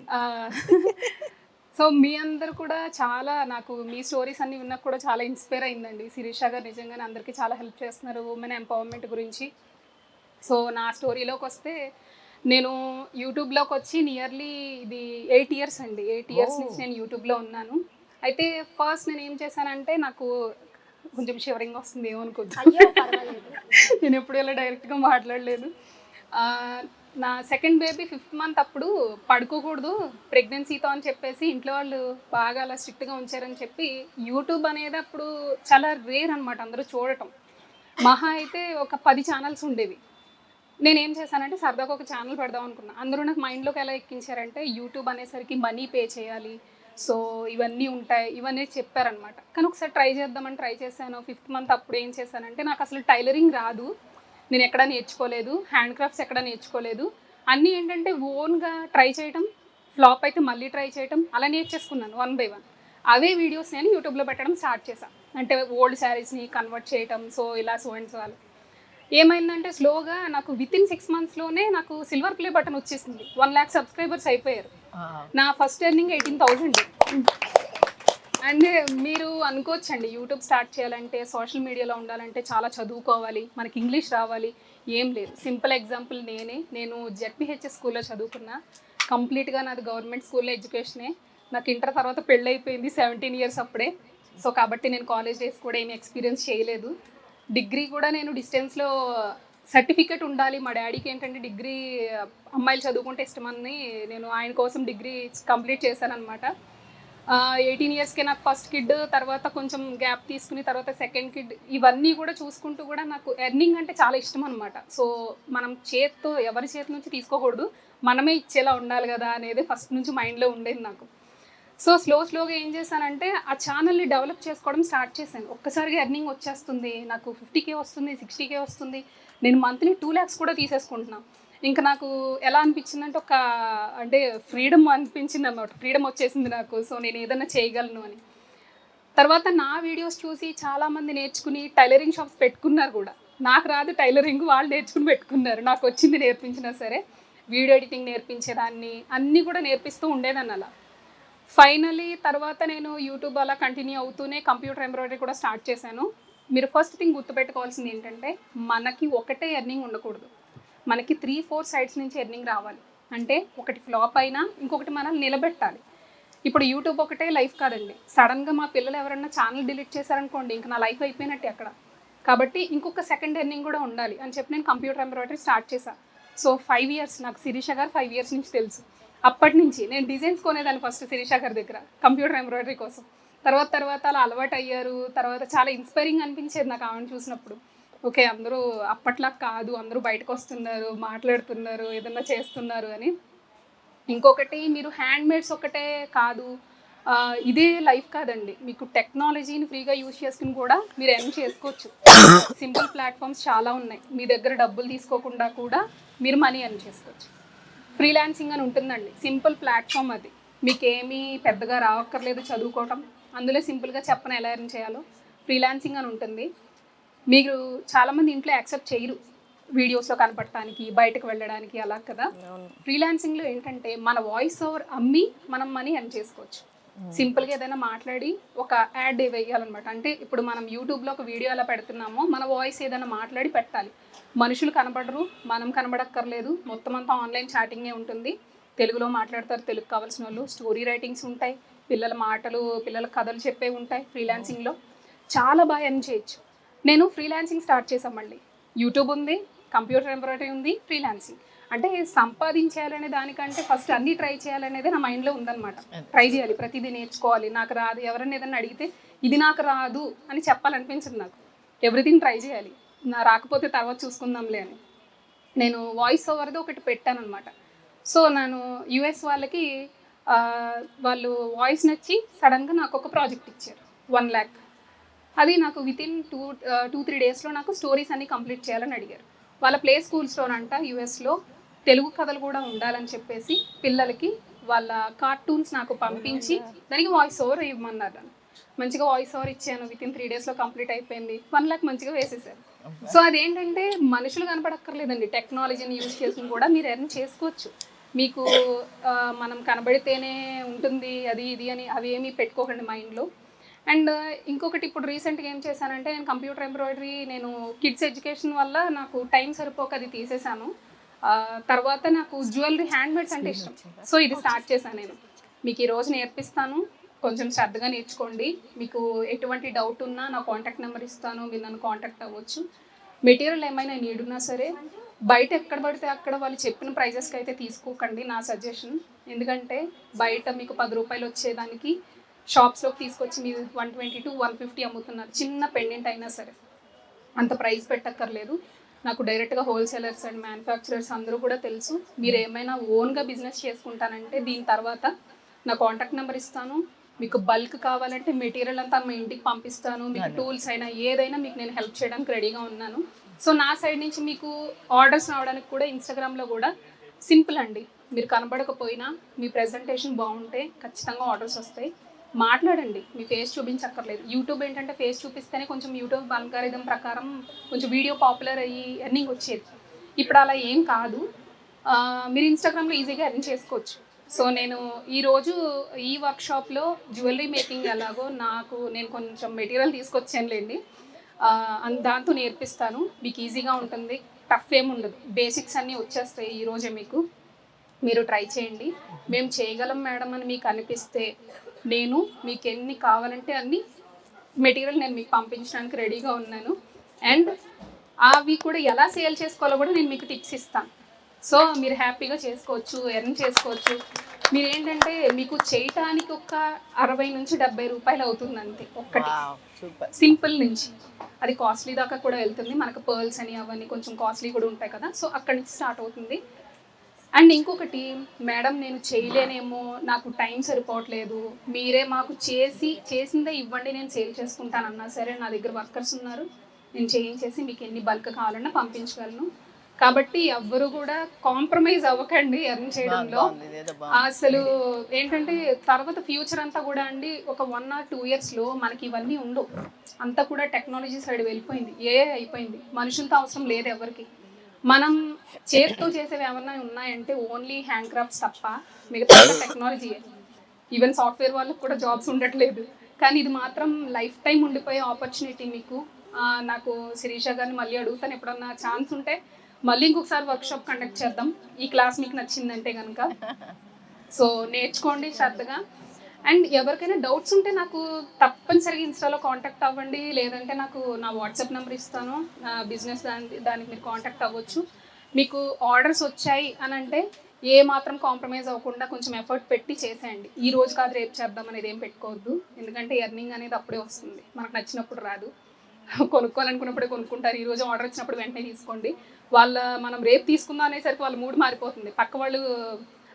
సో మీ అందరు కూడా చాలా, నాకు మీ స్టోరీస్ అన్నీ విన్నా కూడా చాలా ఇన్స్పైర్ అయిందండి. శిరీష గారు నిజంగానే అందరికీ చాలా హెల్ప్ చేస్తున్నారు ఉమెన్ ఎంపవర్మెంట్ గురించి. సో నా స్టోరీలోకి వస్తే, నేను యూట్యూబ్లోకి వచ్చి నియర్లీ ఇది 8 ఇయర్స్ అండి. 8 ఇయర్స్ నుంచి నేను యూట్యూబ్లో ఉన్నాను. అయితే ఫస్ట్ నేను ఏం చేశానంటే, నాకు కొంచెం షివరింగ్ వస్తుంది ఏమనుకోద్దు, నేను ఎప్పుడు ఇలా డైరెక్ట్గా మాట్లాడలేదు. నా సెకండ్ బేబీ 5th మంత్ అప్పుడు పడుకోకూడదు ప్రెగ్నెన్సీతో అని చెప్పేసి ఇంట్లో వాళ్ళు బాగా అలా స్ట్రిక్ట్గా ఉంచారని చెప్పి, యూట్యూబ్ అనేది అప్పుడు చాలా రేర్ అనమాట అందరూ చూడటం. మహా అయితే ఒక 10 ఛానల్స్ ఉండేవి. నేనేం చేశానంటే సరదాగా ఒక ఛానల్ పెడదాం అనుకున్నా. అందరూ నాకు మైండ్లోకి ఎలా ఎక్కించారంటే, యూట్యూబ్ అనేసరికి మనీ పే చేయాలి, సో ఇవన్నీ ఉంటాయి, ఇవన్నీ చెప్పారనమాట. కానీ ఒకసారి ట్రై చేద్దామని ట్రై చేశాను. 5th మంత్ అప్పుడు ఏం చేశానంటే, నాకు అసలు టైలరింగ్ రాదు, నేను ఎక్కడా నేర్చుకోలేదు, హ్యాండ్ క్రాఫ్ట్స్ ఎక్కడా నేర్చుకోలేదు. అన్నీ ఏంటంటే ఓన్గా ట్రై చేయటం, ఫ్లాప్ అయితే మళ్ళీ ట్రై చేయటం, అలా నేర్చేసుకున్నాను 1 by 1. అవే వీడియోస్ నేను యూట్యూబ్లో పెట్టడం స్టార్ట్ చేశాను. అంటే ఓల్డ్ శారీస్ని కన్వర్ట్ చేయటం, సో ఇలా సో అండ్ సో అలా. ఏమైందంటే స్లోగా నాకు వితిన్ 6 monthsలోనే నాకు సిల్వర్ ప్లే బటన్ వచ్చేసింది. 1 lakh సబ్స్క్రైబర్స్ అయిపోయారు. నా ఫస్ట్ ఎర్నింగ్ 18,000. అండ్ మీరు అనుకోవచ్చండి, యూట్యూబ్ స్టార్ట్ చేయాలంటే, సోషల్ మీడియాలో ఉండాలంటే చాలా చదువుకోవాలి, మనకి ఇంగ్లీష్ రావాలి. ఏం లేదు, సింపుల్ ఎగ్జాంపుల్ నేను జెడ్పీహెచ్ఎస్ స్కూల్లో చదువుకున్నా. కంప్లీట్గా నాది గవర్నమెంట్ స్కూల్లో ఎడ్యుకేషనే. నాకు ఇంటర్ తర్వాత పెళ్ళి అయిపోయింది 17 ఇయర్స్ అప్పుడే. సో కాబట్టి నేను కాలేజ్ డేస్ కూడా ఏమి ఎక్స్పీరియన్స్ చేయలేదు. డిగ్రీ కూడా నేను డిస్టెన్స్లో, సర్టిఫికేట్ ఉండాలి. మా డాడీకి ఏంటంటే డిగ్రీ అమ్మాయిలు చదువుకుంటే ఇష్టమని నేను ఆయన కోసం డిగ్రీ కంప్లీట్ చేశాను అనమాట. 18 ఇయర్స్కే నాకు ఫస్ట్ కిడ్, తర్వాత కొంచెం గ్యాప్ తీసుకుని తర్వాత సెకండ్ కిడ్, ఇవన్నీ కూడా చూసుకుంటూ కూడా నాకు ఎర్నింగ్ అంటే చాలా ఇష్టం అనమాట. సో మనం చేత్తో ఎవరి చేతి నుంచి తీసుకోకూడదు, మనమే ఇచ్చేలా ఉండాలి కదా అనేది ఫస్ట్ నుంచి మైండ్లో ఉండేది నాకు. సో స్లోగా ఏం చేశానంటే ఆ ఛానల్ని డెవలప్ చేసుకోవడం స్టార్ట్ చేశాను. ఒక్కసారిగా ఎర్నింగ్ వచ్చేస్తుంది, నాకు 50K వస్తుంది, 60K వస్తుంది, నేను మంత్లీ 2 lakhs కూడా తీసేసుకుంటున్నాను. ఇంకా నాకు ఎలా అనిపించిందంటే అంటే ఫ్రీడమ్ అనిపించింది అన్నమాట, ఫ్రీడమ్ వచ్చేసింది నాకు. సో నేను ఏదైనా చేయగలను అని. తర్వాత నా వీడియోస్ చూసి చాలామంది నేర్చుకుని టైలరింగ్ షాప్స్ పెట్టుకున్నారు కూడా. నాకు రాదు టైలరింగ్, వాళ్ళు నేర్చుకుని పెట్టుకున్నారు. నాకు వచ్చింది నేర్పించినా సరే, వీడియో ఎడిటింగ్ నేర్పించేదాన్ని, అన్నీ కూడా నేర్పిస్తూ ఉండేదాన్ని అలా. ఫైనలీ తర్వాత నేను యూట్యూబ్ అలా కంటిన్యూ అవుతూనే కంప్యూటర్ ఎంబ్రాయిడరీ కూడా స్టార్ట్ చేశాను. మీరు ఫస్ట్ థింగ్ గుర్తుపెట్టుకోవాల్సింది ఏంటంటే, మనకి ఒకటే ఎర్నింగ్ ఉండకూడదు, మనకి 3-4 సైడ్స్ నుంచి ఎర్నింగ్ రావాలి. అంటే ఒకటి ఫ్లాప్ అయినా ఇంకొకటి మనల్ని నిలబెట్టాలి. ఇప్పుడు యూట్యూబ్ ఒకటే లైఫ్ కాదండి. సడన్గా మా పిల్లలు ఎవరన్నా ఛానల్ డిలీట్ చేశారనుకోండి, ఇంకా నా లైఫ్ అయిపోయినట్టే అక్కడ. కాబట్టి ఇంకొక సెకండ్ ఎర్నింగ్ కూడా ఉండాలి అని చెప్పి నేను కంప్యూటర్ ఎంబ్రాయిడరీ స్టార్ట్ చేశాను. సో 5 years, నాకు శిరీష గారు 5 years నుంచి తెలుసు. అప్పటి నుంచి నేను డిజైన్స్ కొనేదాన్ని ఫస్ట్ శిరీష గారి దగ్గర కంప్యూటర్ ఎంబ్రాయిడరీ కోసం. తర్వాత అలా అలవాటు అయ్యారు. తర్వాత చాలా ఇన్స్పైరింగ్ అనిపించేది నాకు ఆమెను చూసినప్పుడు. ఓకే, అందరూ అప్పట్లా కాదు, అందరూ బయటకు వస్తున్నారు, మాట్లాడుతున్నారు, ఏదన్నా చేస్తున్నారు అని. ఇంకొకటి, మీరు హ్యాండ్మేడ్స్ ఒకటే కాదు, ఇదే లైఫ్ కాదండి. మీకు టెక్నాలజీని ఫ్రీగా యూజ్ చేసుకుని కూడా మీరు ఎర్న్ చేసుకోవచ్చు. సింపుల్ ప్లాట్ఫామ్స్ చాలా ఉన్నాయి, మీ దగ్గర డబ్బులు తీసుకోకుండా కూడా మీరు మనీ ఎర్న్ చేసుకోవచ్చు. ఫ్రీలాన్సింగ్ అని ఉంటుందండి, సింపుల్ ప్లాట్ఫామ్ అది. మీకేమీ పెద్దగా రావక్కర్లేదు చదువుకోవటం, అందులో సింపుల్గా చెప్పని ఎలా ఎర్న్ చేయాలో ఫ్రీలాన్సింగ్ అని ఉంటుంది. మీరు చాలామంది ఇంట్లో యాక్సెప్ట్ చేయరు వీడియోస్లో కనపడటానికి, బయటకు వెళ్ళడానికి, అలా కదా. ఫ్రీలాన్సింగ్లో ఏంటంటే మన వాయిస్ ఓవర్ అమ్మి మనం మనీ ఎర్న్ చేసుకోవచ్చు. సింపుల్గా ఏదైనా మాట్లాడి ఒక యాడ్ వేయాలన్నమాట. అంటే ఇప్పుడు మనం యూట్యూబ్లో ఒక వీడియో ఎలా పెడుతున్నామో, మన వాయిస్ ఏదైనా మాట్లాడి పెట్టాలి. మనుషులు కనబడరు, మనం కనబడక్కర్లేదు, మొత్తం అంతా ఆన్లైన్ చాటింగే ఉంటుంది. తెలుగులో మాట్లాడతారు తెలుగు కావాల్సిన వాళ్ళు, స్టోరీ రైటింగ్స్ ఉంటాయి, పిల్లల మాటలు, పిల్లల కథలు చెప్పే ఉంటాయి. ఫ్రీలాన్సింగ్లో చాలా బాగా ఎర్న్ చేయొచ్చు. నేను ఫ్రీలాన్సింగ్ స్టార్ట్ చేశాను. మళ్ళీ యూట్యూబ్ ఉంది, కంప్యూటర్ ఎంబ్రాయిడరీ ఉంది, ఫ్రీలాన్సింగ్. అంటే సంపాదించాలనే దానికంటే ఫస్ట్ అన్నీ ట్రై చేయాలనేది నా మైండ్లో ఉందన్నమాట. ట్రై చేయాలి, ప్రతిదీ నేర్చుకోవాలి. నాకు రాదు, ఎవరైనా ఏదైనా అడిగితే ఇది నాకు రాదు అని చెప్పాలనిపించింది నాకు. ఎవ్రీథింగ్ ట్రై చేయాలి, నా రాకపోతే తర్వాత చూసుకుందాంలే అని. నేను వాయిస్ ఓవర్ది ఒకటి పెట్టాను అనమాట. సో నేను యుఎస్ వాళ్ళకి వాళ్ళు వాయిస్ నచ్చి సడన్గా నాకు ఒక ప్రాజెక్ట్ ఇచ్చారు, 1 lakh. అది నాకు వితిన్ 2-3 daysలో నాకు స్టోరీస్ అన్నీ కంప్లీట్ చేయాలని అడిగారు. వాళ్ళ ప్లే స్కూల్స్లోనంట యుఎస్లో తెలుగు కథలు కూడా ఉండాలని చెప్పేసి పిల్లలకి వాళ్ళ కార్టూన్స్ నాకు పంపించి దానికి వాయిస్ ఓవర్ ఇవ్వమన్నారు. మంచిగా వాయిస్ ఓవర్ ఇచ్చాను, వితిన్ 3 daysలో కంప్లీట్ అయిపోయింది. 1 lakh మంచిగా వేసేసారు. సో అదేంటంటే మనుషులు కనపడక్కర్లేదండి, టెక్నాలజీని యూజ్ చేసుకుని కూడా మీరు ఎర్న్ చేసుకోవచ్చు. మీకు మనం కనబడితేనే ఉంటుంది అది ఇది అని అవి ఏమీ పెట్టుకోకండి మైండ్లో. అండ్ ఇంకొకటి, ఇప్పుడు రీసెంట్గా ఏం చేశానంటే, నేను కంప్యూటర్ ఎంబ్రాయిడరీ నేను కిడ్స్ ఎడ్యుకేషన్ వల్ల నాకు టైం సరిపోక అది తీసేశాను. తర్వాత నాకు జ్యువెలరీ హ్యాండ్మేడ్స్ అంటే ఇష్టం. సో ఇది స్టార్ట్ చేశాను నేను. మీకు ఈరోజు నేర్పిస్తాను, కొంచెం శ్రద్ధగా నేర్చుకోండి. మీకు ఎటువంటి డౌట్ ఉన్నా నా కాంటాక్ట్ నెంబర్ ఇస్తాను, మీరు నన్ను కాంటాక్ట్ అవ్వచ్చు. మెటీరియల్ ఏమైనా నీడ్ ఉన్నా సరే బయట ఎక్కడ పడితే అక్కడ వాళ్ళు చెప్పిన ప్రైజెస్కి అయితే తీసుకోకండి, నా సజెషన్. ఎందుకంటే బయట మీకు 10 రూపాయలు వచ్చేదానికి షాప్స్లోకి తీసుకొచ్చి మీరు 120 to 150 అమ్ముతున్నారు. చిన్న పెండెంట్ అయినా సరే అంత ప్రైస్ పెట్టక్కర్లేదు. నాకు డైరెక్ట్గా హోల్సేలర్స్ అండ్ మ్యానుఫ్యాక్చరర్స్ అందరూ కూడా తెలుసు. మీరు ఏమైనా ఓన్గా బిజినెస్ చేసుకుంటానంటే దీని తర్వాత నా కాంటాక్ట్ నెంబర్ ఇస్తాను. మీకు బల్క్ కావాలంటే మెటీరియల్ అంతా మీ ఇంటికి పంపిస్తాను. మీకు టూల్స్ అయినా ఏదైనా మీకు నేను హెల్ప్ చేయడానికి రెడీగా ఉన్నాను. సో నా సైడ్ నుంచి మీకు ఆర్డర్స్ రావడానికి కూడా ఇన్స్టాగ్రామ్లో కూడా సింపుల్ అండి. మీరు కనబడకపోయినా మీ ప్రెజెంటేషన్ బాగుంటే ఖచ్చితంగా ఆర్డర్స్ వస్తాయి. మాట్లాడండి, మీ ఫేస్ చూపించక్కర్లేదు. యూట్యూబ్ ఏంటంటే ఫేస్ చూపిస్తేనే కొంచెం యూట్యూబ్ అల్గారిథం ప్రకారం కొంచెం వీడియో పాపులర్ అయ్యి ఎర్నింగ్ వచ్చేది. ఇప్పుడు అలా ఏం కాదు, మీరు ఇన్స్టాగ్రామ్లో ఈజీగా ఎర్న్ చేసుకోవచ్చు. సో నేను ఈరోజు ఈ వర్క్షాప్లో జ్యువెలరీ మేకింగ్ ఎలాగో నేను కొంచెం మెటీరియల్ తీసుకొచ్చానులేండి, దాంతో నేర్పిస్తాను. మీకు ఈజీగా ఉంటుంది, టఫ్ ఏమి ఉండదు, బేసిక్స్ అన్నీ వచ్చేస్తాయి ఈరోజే మీకు. మీరు ట్రై చేయండి. మేము చేయగలం మేడం అని మీకు అనిపిస్తే నేను మీకు ఎన్ని కావాలంటే అన్ని మెటీరియల్ నేను మీకు పంపించడానికి రెడీగా ఉన్నాను. అండ్ అవి కూడా ఎలా సేల్ చేసుకోవాలో కూడా నేను మీకు టిప్స్ ఇస్తాను. సో మీరు హ్యాపీగా చేసుకోవచ్చు, ఎర్న్ చేసుకోవచ్చు. మీరు ఏంటంటే మీకు చేయటానికి ఒక 60 నుంచి 70 రూపాయలు అవుతుంది అంతే ఒక్కటి, సింపుల్ నుంచి. అది కాస్ట్లీ దాకా కూడా వెళ్తుంది. మనకు పర్ల్స్ అని అవన్నీ కొంచెం కాస్ట్లీ కూడా ఉంటాయి కదా, సో అక్కడి నుంచి స్టార్ట్ అవుతుంది. అండ్ ఇంకొకటి, మేడం నేను చేయలేనేమో, నాకు టైం సరిపోవట్లేదు, మీరే మాకు చేసిందే ఇవ్వండి, నేను సేల్ చేసుకుంటానన్నా సరే నా దగ్గర వర్కర్స్ ఉన్నారు, నేను చేయించేసి మీకు ఎన్ని బల్క్ కావాలన్నా పంపించగలను. కాబట్టి ఎవ్వరు కూడా కాంప్రమైజ్ అవ్వకండి ఎర్న్ చేయడంలో. అసలు ఏంటంటే తర్వాత ఫ్యూచర్ అంతా కూడా అండి ఒక 1 or 2 yearsలో మనకి ఇవన్నీ ఉండవు. అంతా కూడా టెక్నాలజీ సైడ్ వెళ్ళిపోయింది, అయిపోయింది, మనుషులతో అవసరం లేదు ఎవరికి. మనం చేతితో చేసేవి ఏమన్నా ఉన్నాయంటే ఓన్లీ హ్యాండ్ క్రాఫ్ట్స్ తప్ప మిగతా టెక్నాలజీ. ఈవెన్ సాఫ్ట్వేర్ వాళ్ళకి కూడా జాబ్స్ ఉండట్లేదు. కానీ ఇది మాత్రం లైఫ్ టైం ఉండిపోయే ఆపర్చునిటీ మీకు. నాకు శిరీష గారిని మళ్ళీ అడుగుతాను, ఎప్పుడన్నా ఛాన్స్ ఉంటే మళ్ళీ ఇంకొకసారి వర్క్షాప్ కండక్ట్ చేద్దాం, ఈ క్లాస్ మీకు నచ్చిందంటే కనుక. సో నేర్చుకోండి శ్రద్ధగా. అండ్ ఎవరికైనా డౌట్స్ ఉంటే నాకు తప్పనిసరిగా ఇన్స్టాలో కాంటాక్ట్ అవ్వండి, లేదంటే నాకు నా వాట్సాప్ నెంబర్ ఇస్తాను, నా బిజినెస్ దానికి మీరు కాంటాక్ట్ అవ్వచ్చు. మీకు ఆర్డర్స్ వచ్చాయి అని అంటే ఏ మాత్రం కాంప్రమైజ్ అవ్వకుండా కొంచెం ఎఫర్ట్ పెట్టి చేసేయండి. ఈ రోజు కాదు రేపు చేద్దాం అనేది ఏం పెట్టుకోవద్దు, ఎందుకంటే ఎర్నింగ్ అనేది అప్పుడే వస్తుంది, మనకు నచ్చినప్పుడు రాదు. కొనుక్కోవాలనుకున్నప్పుడే కొనుక్కుంటారు, ఈరోజు ఆర్డర్ వచ్చినప్పుడు వెంటనే తీసుకోండి. మనం రేపు తీసుకుందాం అనేసరికి వాళ్ళ మూడు మారిపోతుంది. పక్క వాళ్ళు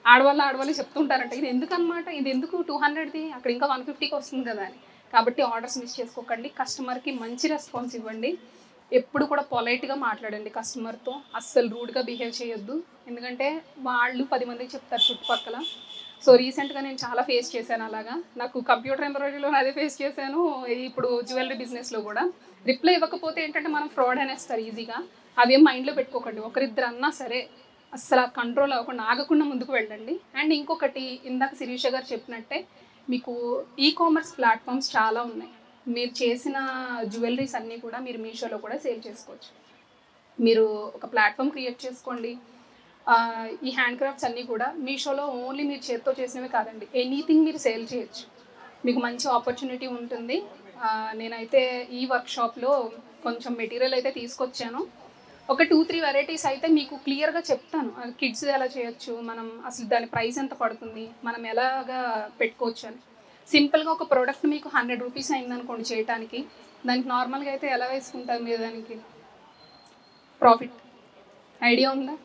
ఆడవాళ్ళు చెప్తుంటారంట, ఇది ఎందుకు అనమాట, ఇది ఎందుకు 200ది అక్కడ ఇంకా 150కి వస్తుంది కదా అని. కాబట్టి ఆర్డర్స్ మిస్ చేసుకోకండి, కస్టమర్కి మంచి రెస్పాన్స్ ఇవ్వండి, ఎప్పుడు కూడా పొలైట్గా మాట్లాడండి కస్టమర్తో, అస్సలు రూడ్గా బిహేవ్ చేయొద్దు, ఎందుకంటే వాళ్ళు 10 మందికి చెప్తారు చుట్టుపక్కల. సో రీసెంట్గా నేను చాలా ఫేస్ చేశాను అలాగా. నాకు కంప్యూటర్ ఎంబ్రాయిడరీలో అదే ఫేస్ చేశాను, ఇప్పుడు జ్యువెలరీ బిజినెస్లో కూడా. రిప్లై ఇవ్వకపోతే ఏంటంటే మనం ఫ్రాడ్ అనేస్తారు ఈజీగా. అవేం మైండ్లో పెట్టుకోకండి, ఒకరిద్దరు అన్నా సరే అస్సలు కంట్రోల్ అవ్వకుండా ఆగకుండా ముందుకు వెళ్ళండి. అండ్ ఇంకొకటి, ఇందాక శిరీష గారు చెప్పినట్టే మీకు కామర్స్ ప్లాట్ఫామ్స్ చాలా ఉన్నాయి. మీరు చేసిన జ్యువెలరీస్ అన్నీ కూడా మీరు మీషోలో కూడా సేల్ చేసుకోవచ్చు. మీరు ఒక ప్లాట్ఫామ్ క్రియేట్ చేసుకోండి. ఈ హ్యాండ్ క్రాఫ్ట్స్ అన్నీ కూడా మీషోలో ఓన్లీ మీరు చేతితో చేసినవి కాదండి, ఎనీథింగ్ మీరు సేల్ చేయొచ్చు, మీకు మంచి ఆపర్చునిటీ ఉంటుంది. నేనైతే ఈ వర్క్షాప్లో కొంచెం మెటీరియల్ అయితే తీసుకొచ్చాను, ఒక 2-3 వెరైటీస్ అయితే మీకు క్లియర్గా చెప్తాను. కిడ్స్ ఎలా చేయొచ్చు, మనం అసలు దాని ప్రైస్ ఎంత పడుతుంది, మనం ఎలాగా పెట్టుకోవచ్చు అని. సింపుల్గా ఒక ప్రోడక్ట్ మీకు 100 రూపీస్ అయిందనుకోండి చేయడానికి, దానికి నార్మల్గా అయితే ఎలా వేసుకుంటారు మీరు దానికి ప్రాఫిట్, ఐడియా ఉందా?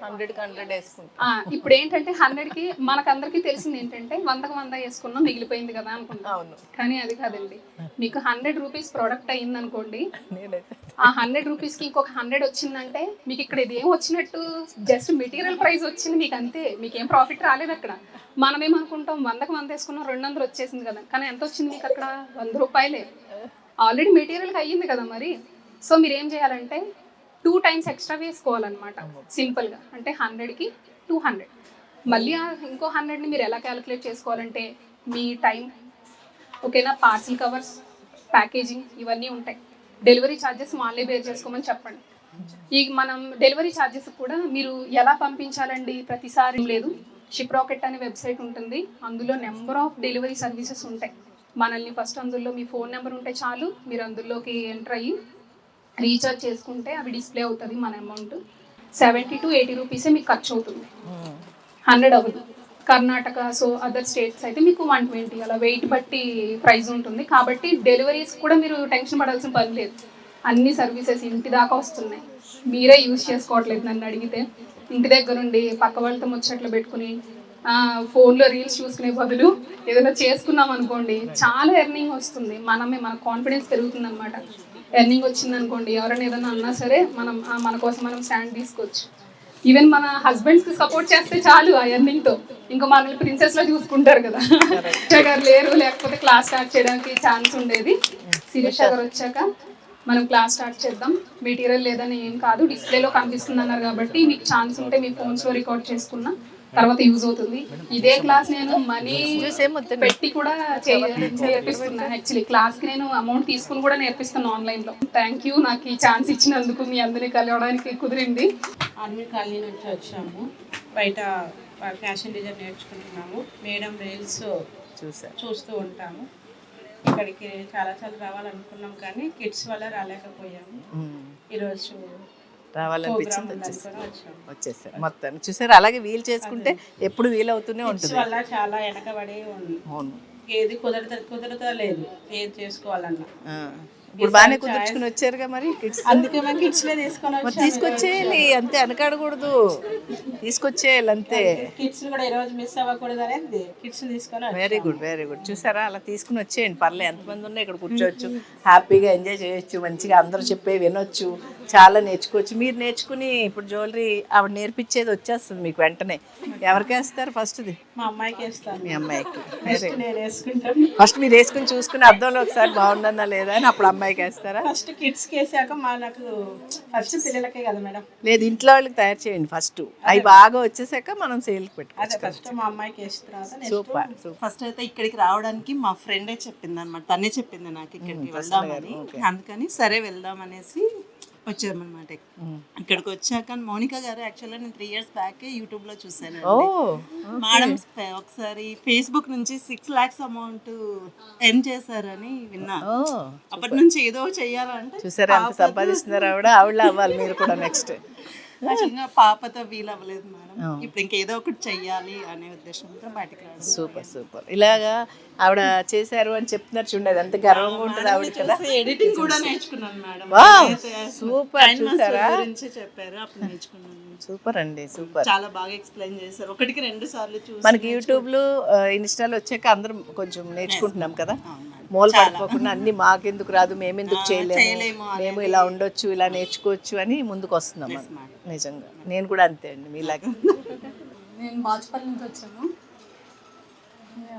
100కి 100 వేసుకుంటాం. ఇప్పుడు ఏంటంటే 100కి మనకందరికీ తెలిసింది ఏంటంటే 100కి 100 వేసుకున్నాం మిగిలిపోయింది కదా అనుకుంటాం. కానీ అది కాదండి, మీకు 100 రూపీస్ ప్రోడక్ట్ అయ్యింది అనుకోండి, ఆ 100 రూపీస్కి ఇంకొక 100 వచ్చిందంటే మీకు ఇక్కడ ఇది ఏం వచ్చినట్టు, జస్ట్ మెటీరియల్ ప్రైస్ వచ్చింది మీకు అంతే, మీకేం ప్రాఫిట్ రాలేదు అక్కడ. మనమేమనుకుంటాం 100కి 100 వేసుకున్నాం 200 వచ్చేసింది కదా, కానీ ఎంత వచ్చింది మీకు అక్కడ? 100 రూపాయలే. ఆల్రెడీ మెటీరియల్కి అయ్యింది కదా మరి. సో మీరు ఏం చేయాలంటే 2 times ఎక్స్ట్రా వేసుకోవాలన్నమాట సింపుల్గా. అంటే 100కి 200. మళ్ళీ ఇంకో 100ని మీరు ఎలా క్యాలిక్యులేట్ చేసుకోవాలంటే మీ టైం, ఓకేనా, పార్సిల్ కవర్స్, ప్యాకేజింగ్ ఇవన్నీ ఉంటాయి. డెలివరీ ఛార్జెస్ వాళ్ళే బేర్ చేసుకోమని చెప్పండి. మనం డెలివరీ ఛార్జెస్ కూడా మీరు ఎలా పంపించాలండి, ప్రతిసారి లేదు. షిప్ రాకెట్ అనే వెబ్సైట్ ఉంటుంది, అందులో నెంబర్ ఆఫ్ డెలివరీ సర్వీసెస్ ఉంటాయి. మనల్ని ఫస్ట్ అందులో మీ ఫోన్ నెంబర్ ఉంటే చాలు, మీరు అందులోకి ఎంటర్ అయ్యి రీఛార్జ్ చేసుకుంటే అవి డిస్ప్లే అవుతుంది. మన అమౌంట్ 70 to 80 రూపీసే మీకు ఖర్చు అవుతుంది, 100 అవ్వదు. కర్ణాటక, సో అదర్ స్టేట్స్ అయితే మీకు 120, అలా వెయిట్ బట్టి ప్రైస్ ఉంటుంది. కాబట్టి డెలివరీస్ కూడా మీరు టెన్షన్ పడాల్సిన పని లేదు, అన్ని సర్వీసెస్ ఇంటి దాకా వస్తున్నాయి. మీరే యూజ్ చేసుకోవట్లేదు నన్ను అడిగితే. ఇంటి దగ్గర ఉండి పక్క వాళ్ళతో ముచ్చట్లు పెట్టుకుని ఫోన్లో రీల్స్ చూసుకునే బదులు ఏదైనా చేసుకున్నాం అనుకోండి, చాలా ఎర్నింగ్ వస్తుంది. మన కాన్ఫిడెన్స్ పెరుగుతుంది అనమాట. ఎర్నింగ్ వచ్చింది అనుకోండి, ఎవరైనా ఏదైనా అన్నా సరే మన కోసం మనం స్టాండ్ తీసుకోవచ్చు. ఈవెన్ మన హస్బెండ్స్కి సపోర్ట్ చేస్తే చాలు ఆ ఎర్నింగ్తో, ఇంకా మనల్ని ప్రిన్సెస్లో చూసుకుంటారు కదా. గారు లేరు, లేకపోతే క్లాస్ స్టార్ట్ చేయడానికి ఛాన్స్ ఉండేది. శిరీష గారు వచ్చాక మనం క్లాస్ స్టార్ట్ చేద్దాం. మెటీరియల్ లేదని ఏం కాదు, డిస్ప్లేలో కనిపిస్తుంది అన్నారు కాబట్టి మీకు ఛాన్స్ ఉంటే మీ ఫోన్స్లో రికార్డ్ చేసుకున్నా తర్వాత యూజ్ అవుతుంది. ఇదే క్లాస్ నేను మనీ పెట్టి కూడా నేర్పిస్తున్నాను. యాక్చువల్లీ క్లాస్కి నేను అమౌంట్ తీసుకుని కూడా నేర్పిస్తాను ఆన్లైన్లో. థ్యాంక్ యూ, నాకు ఈ ఛాన్స్ ఇచ్చినందుకు. మీ అందరినీ కలవడానికి కుదిరింది. ఆర్మీ కాలనీ నుంచి వచ్చాము, బయట ఫ్యాషన్ డిజైన్ నేర్చుకుంటున్నాము. మేడం రీల్స్ చూస్తూ ఉంటాము. ఇక్కడికి చాలా రావాలనుకున్నాం కానీ కిడ్స్ వల్ల రాలేకపోయాము. ఈరోజు రావాలనిపించింది, వచ్చేసారు మొత్తం. చూసారు, అలాగే వీలు చేసుకుంటే ఎప్పుడు వీలవుతూనే ఉంటుంది. వల్ల చాలా వెనకబడి ఉంది, ఏది కుదరతా లేదు ఏది చేసుకోవాలన్నా. ఇప్పుడు బాగానే కుదుర్చుకుని వచ్చారుగా మరి కిడ్స్. అందుకే మేము కిడ్స్లో తీసుకొని మరి తీసుకొచ్చేయాలి అంతే, వెనకాడకూడదు, తీసుకొచ్చేయాలి అంతే. కిడ్స్ కూడా ఈరోజు మిస్ అవ్వకూడదు అనేది కిడ్స్ తీసుకొని వెరీ గుడ్ వెరీ గుడ్. చూసారా, అలా తీసుకుని వచ్చేయండి, పర్లేదు ఎంతమంది ఉన్నా ఇక్కడ కూర్చోవచ్చు, హ్యాపీగా ఎంజాయ్ చేయొచ్చు, మంచిగా అందరూ చెప్పే వినొచ్చు, చాలా నేర్చుకోవచ్చు. మీరు నేర్చుకుని ఇప్పుడు జ్యువెలరీ ఆవిడ నేర్పించేది వచ్చేస్తుంది మీకు వెంటనే. ఎవరికి వేస్తారు ఫస్ట్ది? మా అమ్మాయికి వేస్తాను. మీ అమ్మాయికి. నేను వేసుకుంటాను. ఫస్ట్ మీరు వేసుకుని చూసుకుని అద్దంలో ఒకసారి బాగుందన్నా లేదా అని అప్పుడు అమ్మాయికి వేస్తారా? ఫస్ట్ కిడ్స్కి వేసాక నాకు ఫస్ట్ పిల్లలకే కదా మేడం. లేదు, ఇంట్లో వాళ్ళకి తయారు చేయండి ఫస్ట్, అవి బాగా వచ్చేసాక మనం సేల్కి పెట్టుకోవచ్చు. ఫస్ట్ మా అమ్మాయికి వేసిన తర్వాత సూపర్ సూపర్. ఫస్ట్ అయితే ఇక్కడికి రావడానికి మా ఫ్రెండే చెప్పింది అనమాట, తనే చెప్పింది నాకు ఇక్కడికి వెళ్దామని. అందుకని సరే వెళ్దాం అనేసి వచ్చామన్నమాట. ఇక్కడికి వచ్చాక మౌనిక గారు యాక్చువల్గా నేను 3 years బ్యాక్ యూట్యూబ్లో చూసాను. మేడం ఒకసారి ఫేస్బుక్ నుంచి 6 lakhs అమౌంట్ ఎర్న్ చేశారని విన్నా. అప్పటి నుంచి ఏదో చెయ్యాలంటే చూసారా ఎంత సంపాదిస్తున్నారు ఆవిడ, ఆవిడ అవ్వాలి మీరు కూడా నెక్స్ట్. యాక్చువల్గా పాపతో వీలు అవ్వలేదు మేడం, ఇప్పుడు ఇంకేదో ఒకటి చెయ్యాలి అనే ఉద్దేశంతో బయటకు రాదు. Super super. ఇలాగా ఆవిడ చేశారు అని చెప్తున్నారు చూడండి, ఎంత గర్వంగా ఉంటుంది ఆవిడ కదా. ఎడిటింగ్ కూడా నేర్చుకున్నాను మేడం. సూపర్. చూసారా, గురించి చెప్పారు, అప్పుడు నేర్చుకున్నాను. సూపర్ అండి సూపర్. చాలా బాగా ఎక్స్ప్లెయిన్ చేశారు, 1కి 2 సార్లు చూసి. మనకి యూట్యూబ్లో ఇన్స్టాలో వచ్చాక అందరం కొంచెం నేర్చుకుంటున్నాం కదా, మూల పడిపోకుండా అన్ని మాకెందుకు రాదు, మేమెందుకు చేయలేము, మేము ఇలా ఉండొచ్చు, ఇలా నేర్చుకోవచ్చు అని ముందుకు వస్తున్నాం మనం. నిజంగా నేను కూడా అంతే అండి మీలాగే. నేను బాచుపల్లి నుంచి వచ్చాను,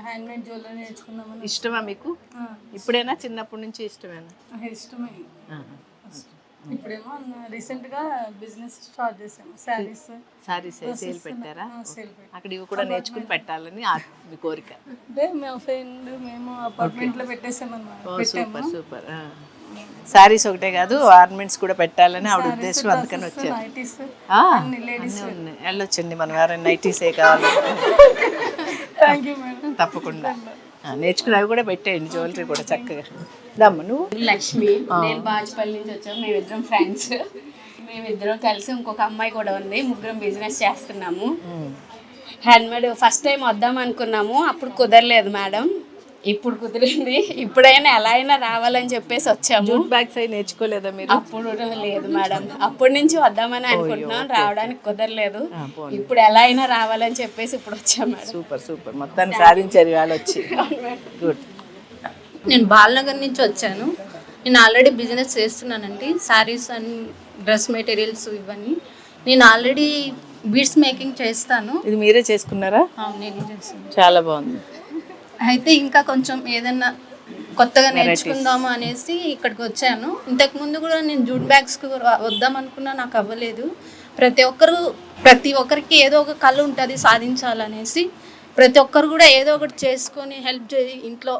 హ్యాండ్మేడ్ జ్యువెలరీ నేర్చుకున్నామని. ఇష్టమా మీకు? ఇప్పుడైనా చిన్నప్పటి నుంచి ఇష్టమేనా? ఇష్టమే. ఇప్పుడేమో రీసెంట్గా బిజినెస్ స్టార్ట్ చేసాము, శారీస్ సేల్ పెట్టారా? అక్కడ ఇవి కూడా నేర్చుకుని పెట్టాలని మీ కోరిక? అంటే మా ఫ్రెండ్ మేము అపార్ట్మెంట్లో పెట్టేసామన్నమాట. Super super. శారీస్ ఒకటే కాదు, ఆర్నమెంట్స్ కూడా పెట్టాలని ఆవిడ ఉద్దేశం, అందుకని వచ్చారు. వెళ్ళొచ్చండి మనం, ఎవరైనా నైటీసే కావాలి. తప్పకుండా నేర్చుకుని అవి కూడా పెట్టేయండి, జ్యువెలరీ కూడా చక్కగా. దమ్మ నువ్వు? లక్ష్మి, నేను బాచుపల్లి నుంచి వచ్చాము, మేమిద్దరం ఫ్రెండ్స్. మేమిద్దరం కలిసి ఇంకొక అమ్మాయి కూడా ఉంది, ముగ్గురం బిజినెస్ చేస్తున్నాము. హ్యాండ్మేడ్ ఫస్ట్ టైం వద్దాం అనుకున్నాము, అప్పుడు కుదరలేదు మేడం, ఇప్పుడు కుదిరింది. ఇప్పుడైనా ఎలా అయినా రావాలని చెప్పేసి వచ్చాము. జూట్ బ్యాగ్స్ అవి నేర్చుకోలేదా మీరు? అప్పుడు లేదు మేడం, అప్పటి నుంచి వద్దామని అనుకుంటున్నాం, రావడానికి కుదరలేదు. ఇప్పుడు ఎలా అయినా రావాలని చెప్పేసి ఇప్పుడు వచ్చాము మేడం. సూపర్ సూపర్, మొత్తాన్ని సాధించారు వాళ్ళు వచ్చి. గుడ్. నేను బాలనగర్ నుంచి వచ్చాను. నేను ఆల్రెడీ బిజినెస్ చేస్తున్నానండి, శారీస్ అండ్ డ్రెస్ మెటీరియల్స్ ఇవన్నీ. నేను ఆల్రెడీ బీడ్స్ మేకింగ్ చేస్తాను. ఇది మీరే చేసుకున్నారా? నేనే చేస్తాను. చాలా బాగుంది. అయితే ఇంకా కొంచెం ఏదన్నా కొత్తగా నేర్చుకుందాము అనేసి ఇక్కడికి వచ్చాను. ఇంతకుముందు కూడా నేను జూట్ బ్యాగ్స్కి వద్దాం అనుకున్నా, నాకు అవ్వలేదు. ప్రతి ఒక్కరికి ఏదో ఒక కళ ఉంటుంది సాధించాలనేసి, ప్రతి ఒక్కరు కూడా ఏదో ఒకటి చేసుకొని హెల్ప్ చేయి, ఇంట్లో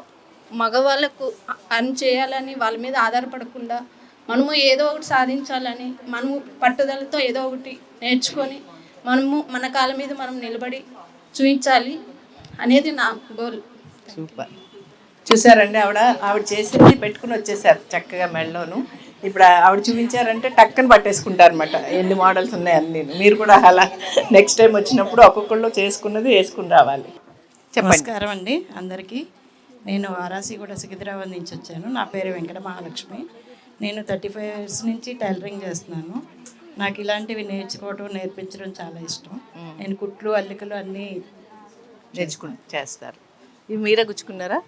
మగవాళ్ళకు అర్న్ చేయాలని, వాళ్ళ మీద ఆధారపడకుండా మనము ఏదో ఒకటి సాధించాలని, మనము పట్టుదలతో ఏదో ఒకటి నేర్చుకొని మనము మన కాళ్ళ మీద మనం నిలబడి చూపించాలి అనేది నా గోల్. సూపర్. చూసారండి, ఆవిడ చేసింది పెట్టుకుని వచ్చేసారు చక్కగా మెడలోను. ఇప్పుడు ఆవిడ చూపించారంటే టక్కని పట్టేసుకుంటారు అనమాట, ఎన్ని మోడల్స్ ఉన్నాయి అన్ని. మీరు కూడా అలా నెక్స్ట్ టైం వచ్చినప్పుడు ఒక్కొక్కళ్ళు చేసుకున్నది వేసుకుని రావాలి. చెప్పండి. నమస్కారం అండి అందరికీ. నేను వారాసిగూడ సికింద్రాబాద్ నుంచి వచ్చాను. నా పేరు వెంకట మహాలక్ష్మి. నేను 35 years నుంచి టైలరింగ్ చేస్తున్నాను. నాకు ఇలాంటివి నేర్చుకోవటం, నేర్పించడం చాలా ఇష్టం. నేను కుట్లు, అల్లికలు అన్నీ నేర్చుకుని చేస్తారు. ఇవి మీరే గుచ్చుకున్నారా?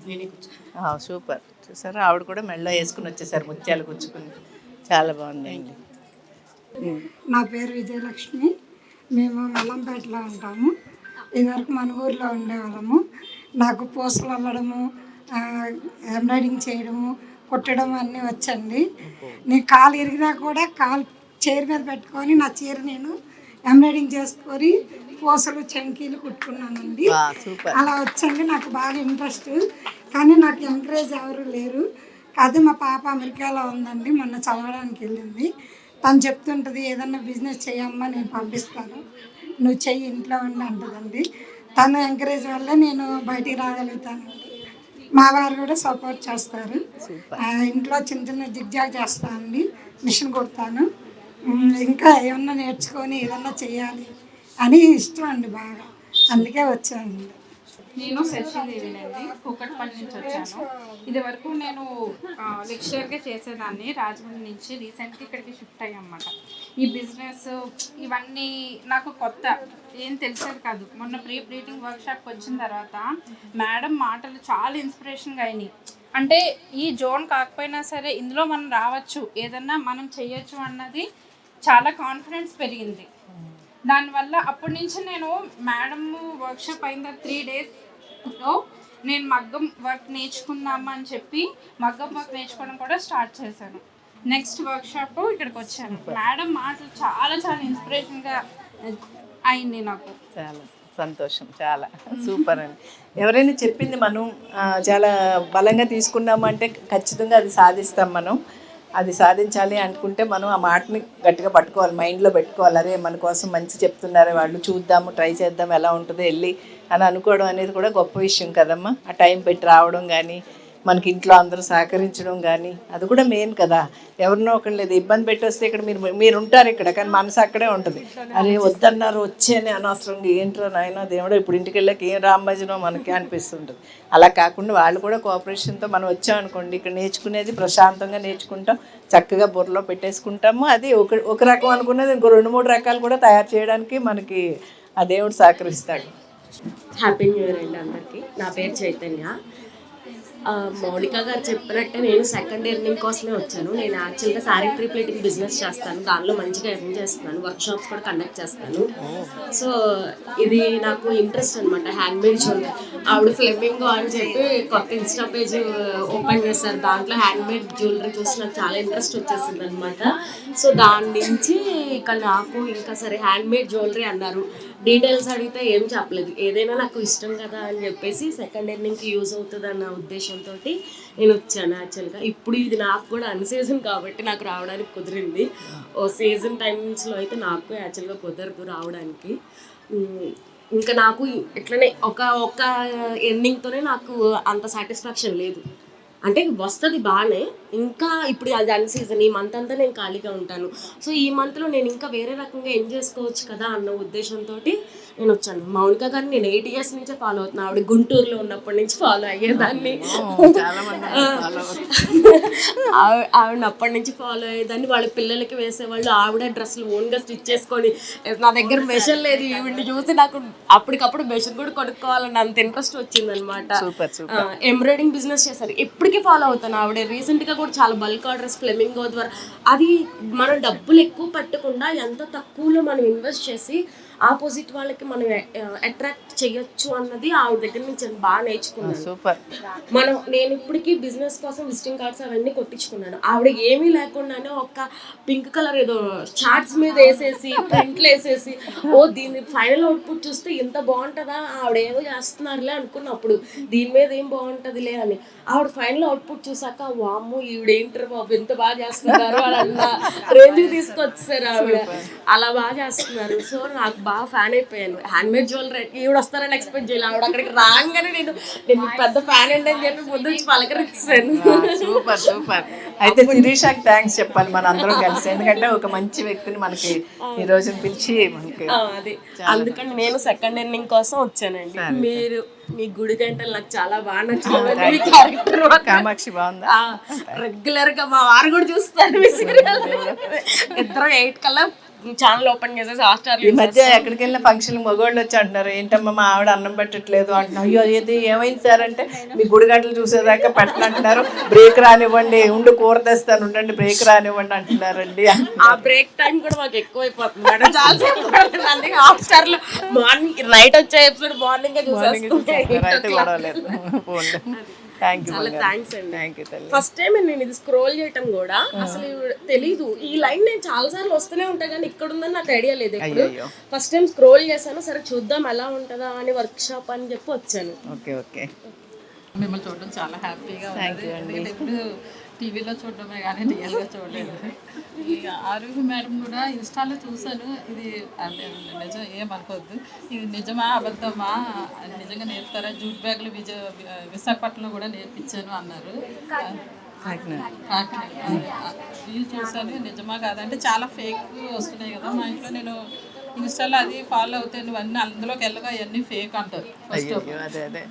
నేనే కూర్చున్నాను. సూపర్. చూసారా, ఆవిడ కూడా మెడలో వేసుకుని వచ్చేసారు, ముత్యాలు గుచ్చుకుని. చాలా బాగుందండి. నా పేరు విజయలక్ష్మి. మేము మల్లంపేటలో ఉంటాము. ఇదివరకు మన ఊర్లో ఉండేవాళ్ళము. నాకు పూసలు అల్లడము, ఎంబ్రాయిడింగ్ చేయడము, కుట్టడం అన్నీ వచ్చండి. నేను కాలు ఇరిగినా కూడా చైర్ మీద పెట్టుకొని నా చీర నేను ఎంబ్రాయిడింగ్ చేసుకొని పూసలు, చంకీలు కుట్టుకున్నానండి. అలా వచ్చండి, నాకు బాగా ఇంట్రెస్ట్. కానీ నాకు ఎంకరేజ్ ఎవరు లేరు. అదే మా పాప అమెరికాలో ఉందండి, మొన్న చదవడానికి వెళ్ళింది. తను చెప్తుంటుంది, ఏదన్నా బిజినెస్ చేయమ్మా, నేను పంపిస్తాను, నువ్వు చెయ్యి, ఇంట్లో ఉండి అంటుందండి. తను ఎంకరేజ్ వల్ల నేను బయటికి రాగలుగుతానండి. మా వారు కూడా సపోర్ట్ చేస్తారు. ఇంట్లో చిన్న చిన్న జిగ్జాగ్ చేస్తానండి, మిషన్ కుడతాను. ఇంకా ఏమన్నా నేర్చుకొని ఏదన్నా చేయాలి అని ఇష్టం అండి బాగా, అందుకే వచ్చానండి. నేను శశిదేవినండి, కూకట్పల్లి నుంచి వచ్చాను. ఇది వరకు నేను లెక్చరర్గా చేసేదాన్ని రాజమండ్రి నుంచి. రీసెంట్గా ఇక్కడికి షిఫ్ట్ అయ్యామన్నమాట. ఈ బిజినెస్ ఇవన్నీ నాకు కొత్త, ఏం తెలిసేది కాదు. మొన్న ప్రీ ప్లీటింగ్ వర్క్షాప్కి వచ్చిన తర్వాత మేడం మాటలు చాలా ఇన్స్పిరేషన్గా అయినాయి. అంటే ఈ జోన్ కాకపోయినా సరే ఇందులో మనం రావచ్చు, ఏదన్నా మనం చేయొచ్చు అన్నది చాలా కాన్ఫిడెన్స్ పెరిగింది. దానివల్ల అప్పటి నుంచి నేను మేడం వర్క్షాప్ అయిన 3 డేస్లో నేను మగ్గం వర్క్ నేర్చుకుందామా అని చెప్పి మగ్గం వర్క్ నేర్చుకోవడం కూడా స్టార్ట్ చేశాను. నెక్స్ట్ వర్క్షాప్ ఇక్కడికి వచ్చాను. మేడం మాటలు చాలా చాలా ఇన్స్పిరేషన్గా అయింది నాకు. చాలా సంతోషం, చాలా సూపర్ అండి. ఎవరైనా చెప్పింది మనం చాలా బలంగా తీసుకున్నామంటే ఖచ్చితంగా అది సాధిస్తాం. మనం అది సాధించాలి అనుకుంటే మనం ఆ మాటని గట్టిగా పట్టుకోవాలి, మైండ్లో పెట్టుకోవాలి. అరే మన కోసం మంచి చెప్తున్నారే వాళ్ళు, చూద్దాము, ట్రై చేద్దాం ఎలా ఉంటుందో వెళ్ళి అని అనుకోవడం అనేది కూడా గొప్ప విషయం కదమ్మా. ఆ టైం పెట్టి రావడం కానీ, మనకి ఇంట్లో అందరూ సహకరించడం కానీ అది కూడా మెయిన్ కదా. ఎవరినో ఒకరు లేదు ఇబ్బంది పెట్టి వస్తే ఇక్కడ మీరు ఉంటారు ఇక్కడ, కానీ మనసు అక్కడే ఉంటుంది. అరే వద్దన్నారు వచ్చేనే అనవసరంగా ఏంట్రా నాయన దేవుడు ఇప్పుడు ఇంటికి వెళ్ళాక ఏం రామ్మజనో మనకి అనిపిస్తుంటుంది. అలా కాకుండా వాళ్ళు కూడా కోఆపరేషన్తో మనం వచ్చామనుకోండి, ఇక్కడ నేర్చుకునేది ప్రశాంతంగా నేర్చుకుంటాం, చక్కగా బుర్రలో పెట్టేసుకుంటాము. అది ఒక రకం అనుకున్నది ఇంకో 2-3 రకాలు కూడా తయారు చేయడానికి మనకి ఆ దేవుడు సహకరిస్తాడు. హ్యాపీ న్యూ ఇయర్ అండి అందరికీ. నా పేరు చైతన్య. మౌనిక గారు చెప్పినట్టే నేను సెకండ్ ఇయర్నింగ్ కోసమే వచ్చాను. నేను యాక్చువల్గా శారీ ప్రీప్లేటింగ్ బిజినెస్ చేస్తాను, దానిలో మంచిగా ఎర్న్ చేస్తున్నాను, వర్క్షాప్స్ కూడా కండక్ట్ చేస్తాను. సో ఇది నాకు ఇంట్రెస్ట్ అనమాట, హ్యాండ్మేడ్ జ్యువెలరీ. ఆవిడ ఫ్లెమింగో అని చెప్పి కొత్త ఇన్స్టా పేజ్ ఓపెన్ చేశారు, దాంట్లో హ్యాండ్మేడ్ జ్యువెలరీ చూసి నాకు చాలా ఇంట్రెస్ట్ వచ్చేసింది అనమాట. సో దాని నుంచి ఇక నాకు ఇంకా సరే హ్యాండ్మేడ్ జ్యువెలరీ అన్నారు, డీటెయిల్స్ అడిగితే ఏం చెప్పలేదు. ఏదైనా నాకు ఇష్టం కదా అని చెప్పేసి సెకండ్ ఇయర్నింగ్కి యూజ్ అవుతుంది అన్న ఉద్దేశంతో నేను వచ్చాను. యాక్చువల్గా ఇప్పుడు ఇది నాకు కూడా అన్సీజన్ కాబట్టి నాకు రావడానికి కుదిరింది. ఓ సీజన్ టైమింగ్స్లో అయితే నాకు యాక్చువల్గా కుదరదు రావడానికి. ఇంకా నాకు ఇట్లనే ఒక ఎర్నింగ్తోనే నాకు అంత సాటిస్ఫాక్షన్ లేదు. అంటే వస్తుంది బాగానే, ఇంకా ఇప్పుడు అది అన్సీజన్, ఈ మంత్ అంతా నేను ఖాళీగా ఉంటాను. సో ఈ మంత్లో నేను ఇంకా వేరే రకంగా ఎంజాయ్ చేసుకోవచ్చు కదా అన్న ఉద్దేశంతో నేను వచ్చాను. మౌనిక గారిని నేను 8 years నుంచే ఫాలో అవుతున్నాను. ఆవిడ గుంటూరులో ఉన్నప్పటి నుంచి ఫాలో అయ్యేదాన్ని, ఆవిడ అప్పటి నుంచి ఫాలో అయ్యేదాన్ని. వాళ్ళ పిల్లలకి వేసేవాళ్ళు, ఆవిడ డ్రెస్సులు ఓన్గా స్టిచ్ చేసుకొని, నా దగ్గర మెషిన్ లేదు, ఈవిడ్ని చూసి నాకు అప్పటికప్పుడు మెషిన్ కూడా కొనుక్కోవాలని అంత ఇంట్రెస్ట్ వచ్చింది అనమాట. ఎంబ్రాయిడింగ్ బిజినెస్ చేశారు, ఎప్పటికీ ఫాలో అవుతాను. ఆవిడ రీసెంట్గా కూడా చాలా బల్క్ ఆర్డర్స్ ఫ్లెమింగో ద్వారా, అది మనం డబ్బులు ఎక్కువ పట్టకుండా ఎంత తక్కువలో మనం ఇన్వెస్ట్ చేసి ఆపోజిట్ వాళ్ళకి మనం అట్రాక్ట్ చేయొచ్చు అన్నది ఆవిడ దగ్గర నుంచి బాగా నేర్చుకున్నాను. సూపర్. నేను ఇప్పటికీ బిజినెస్ కోసం విజిటింగ్ కార్డ్స్ అవన్నీ కొట్టించుకున్నాను. ఆవిడ ఏమీ లేకుండానే ఒక పింక్ కలర్ ఏదో చార్ట్స్ మీద వేసేసి ప్రింట్లు వేసేసి, ఓ దీని ఫైనల్ అవుట్పుట్ చూస్తే ఇంత బాగుంటుందా, ఆవిడ ఏదో చేస్తున్నారులే అనుకున్నప్పుడు దీని మీద ఏం బాగుంటుందిలే అని. ఆవిడ ఫైనల్ అవుట్పుట్ చూసాక వామ్మో ఈవిడేంటారు బాబు ఎంత బాగా చేస్తున్నారు అని అన్న రేంజ్కి తీసుకొచ్చారు ఆవిడ. అలా బాగా చేస్తున్నారు. సో నాకు బాగా ఫ్యాన్ అయిపోయాను. హ్యాండ్మేడ్ జ్యువెలరీ ఈవిడ వస్తారని ఎక్స్పెక్ట్ చేయాలి. ఆవిడ అక్కడికి రాగానే నేను పెద్ద ఫ్యాన్ అండి అని చెప్పి ముందు నుంచి పలకరించాను. Super super. అయితే శిరీషకి థ్యాంక్స్ చెప్పాలి మన అందరం కలిసి, ఎందుకంటే ఒక మంచి వ్యక్తిని మనకి ఈ రోజు పిలిచి మనకి అది అందుకని నేను సెకండ్ ఇయర్నింగ్ కోసం వచ్చానండి. మీరు మీ గుడి గంటలు నాకు చాలా బాగా నచ్చింది. క్యారెక్టర్ కామాక్షి బాగుందా? రెగ్యులర్ గా మా వారు కూడా చూస్తారు మీ సీరియల్. ఇద్దరు 8 కల్లా ఛానల్ ఓపెన్ చేసేసి హాస్టార్. ఈ మధ్య ఎక్కడికి వెళ్ళిన ఫంక్షన్ మగవాళ్ళు వచ్చి అంటున్నారు, ఏంటమ్మా మా ఆవిడ అన్నం పెట్టట్లేదు అంటున్నారు. అయ్యో ఇది ఏమైంది సార్ అంటే, మీ గుడి గంటలు చూసేదాకా పెట్టనంటున్నారు, బ్రేక్ రానివ్వండి, ఉండి కూర తెస్తాను ఉండండి, బ్రేక్ రానివ్వండి అంటున్నారండి. ఆ బ్రేక్ టైం కూడా మాకు ఎక్కువైపోతుంది మేడం, చాలా హాస్టార్ లో మార్నింగ్ నైట్ వచ్చే ఎపిసోడ్ మార్నింగ్ అయితే గొడవలేదు. చాలా థ్యాంక్స్ అండి. ఫస్ట్ టైం నేను ఇది స్క్రోల్ చేయటం కూడా అసలు తెలీదు. ఈ లైన్ నేను చాలా సార్లు వస్తూనే ఉంటాయి కానీ ఇక్కడ ఉందని నాకు ఐడియా లేదు. ఎప్పుడు ఫస్ట్ టైం స్క్రోల్ చేశాను, సరే చూద్దాం ఎలా ఉంటుందా అని వర్క్ షాప్ అని చెప్పి వచ్చాను. Okay okay. మిమ్మల్ని చూడడం చాలా హ్యాపీగా ఉంది. ఇప్పుడు టీవీలో చూడడమే కానీ రియల్గా చూడలేదు. ఈ ఆరోగ్య మేడం కూడా ఇన్స్టాలో చూసాను, ఇది నిజం ఏమనుకోవద్దు, ఇది నిజమా అబద్ధమా, నిజంగా నేర్పుతారా, జూట్ బ్యాగులు విశాఖపట్నంలో కూడా నేర్పించాను అన్నారు. ఇది చూసాను, నిజమా కాదంటే చాలా ఫేక్ వస్తున్నాయి కదా. మా ఇంట్లో నేను ఇన్స్టాలో అది ఫాలో అవుతాయి, నువ్వు అన్నీ అందులోకి వెళ్ళగా అవన్నీ ఫేక్ అంటారు. ఫస్ట్ అదే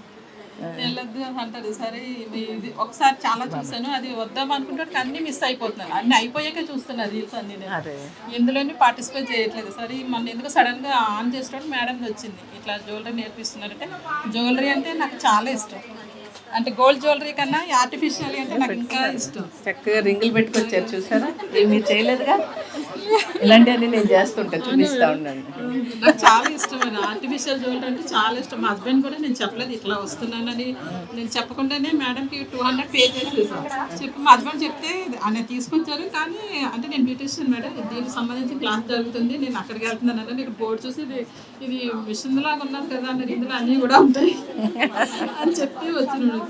వెళ్ళొద్దు అంటారు. సరే ఇది ఒకసారి చాలా చూసాను, అది వద్దాం అనుకుంటే అన్నీ మిస్ అయిపోతున్నాను. అన్నీ అయిపోయాక చూస్తున్నాను రీల్స్ అన్నీ. ఎందులోని పార్టిసిపేట్ చేయట్లేదు. సరే మన ఎందుకు సడన్గా ఆన్ చేసినప్పుడు మేడం వచ్చింది, ఇట్లా జ్యువెలరీ నేర్పిస్తున్నారంటే. జ్యువెలరీ అంటే నాకు చాలా ఇష్టం, అంటే గోల్డ్ జ్యువెలరీ కన్నా ఆర్టిఫిషియల్ అంటే నాకు ఇంకా ఇష్టం. చక్కగా రింగులు పెట్టుకొచ్చారు చూసారా, మీరు చేయలేదుగా. ఇలాంటివన్నీ నేను చేస్తుంటా, చూపిస్తా ఉండండి. నాకు చాలా ఇష్టం అది ఆర్టిఫిషియల్ జ్యువెలరీ అంటే చాలా ఇష్టం. మా హస్బెండ్ కూడా నేను చెప్పలేదు ఇట్లా వస్తున్నానని, నేను చెప్పకుండానే మేడంకి 200 పే చేసేసాను. చెప్పి మా హస్బెండ్ చెప్తే ఆయన తీసుకొచ్చారు. కానీ అంటే నేను బ్యూటిషియన్ మేడం, దీనికి సంబంధించి క్లాస్ జరుగుతుంది, నేను అక్కడికి వెళ్తున్నాను అంటే ఇక్కడ బోర్డు చూసి ఇది మిషన్ లాగా ఉన్నది కదా అన్నారు, ఇందులో అన్నీ కూడా ఉంటాయి అని చెప్పి వచ్చినాడు.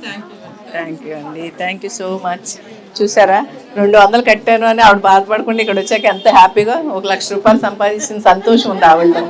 థ్యాంక్ యూ అండి, థ్యాంక్ యూ సో మచ్. చూసారా, 200 కట్టాను అని ఆవిడ బాధపడకుండా ఇక్కడ వచ్చాక ఎంత హ్యాపీగా 1,00,000 రూపాయలు సంపాదించిన సంతోషం ఉంది ఆవిడలో.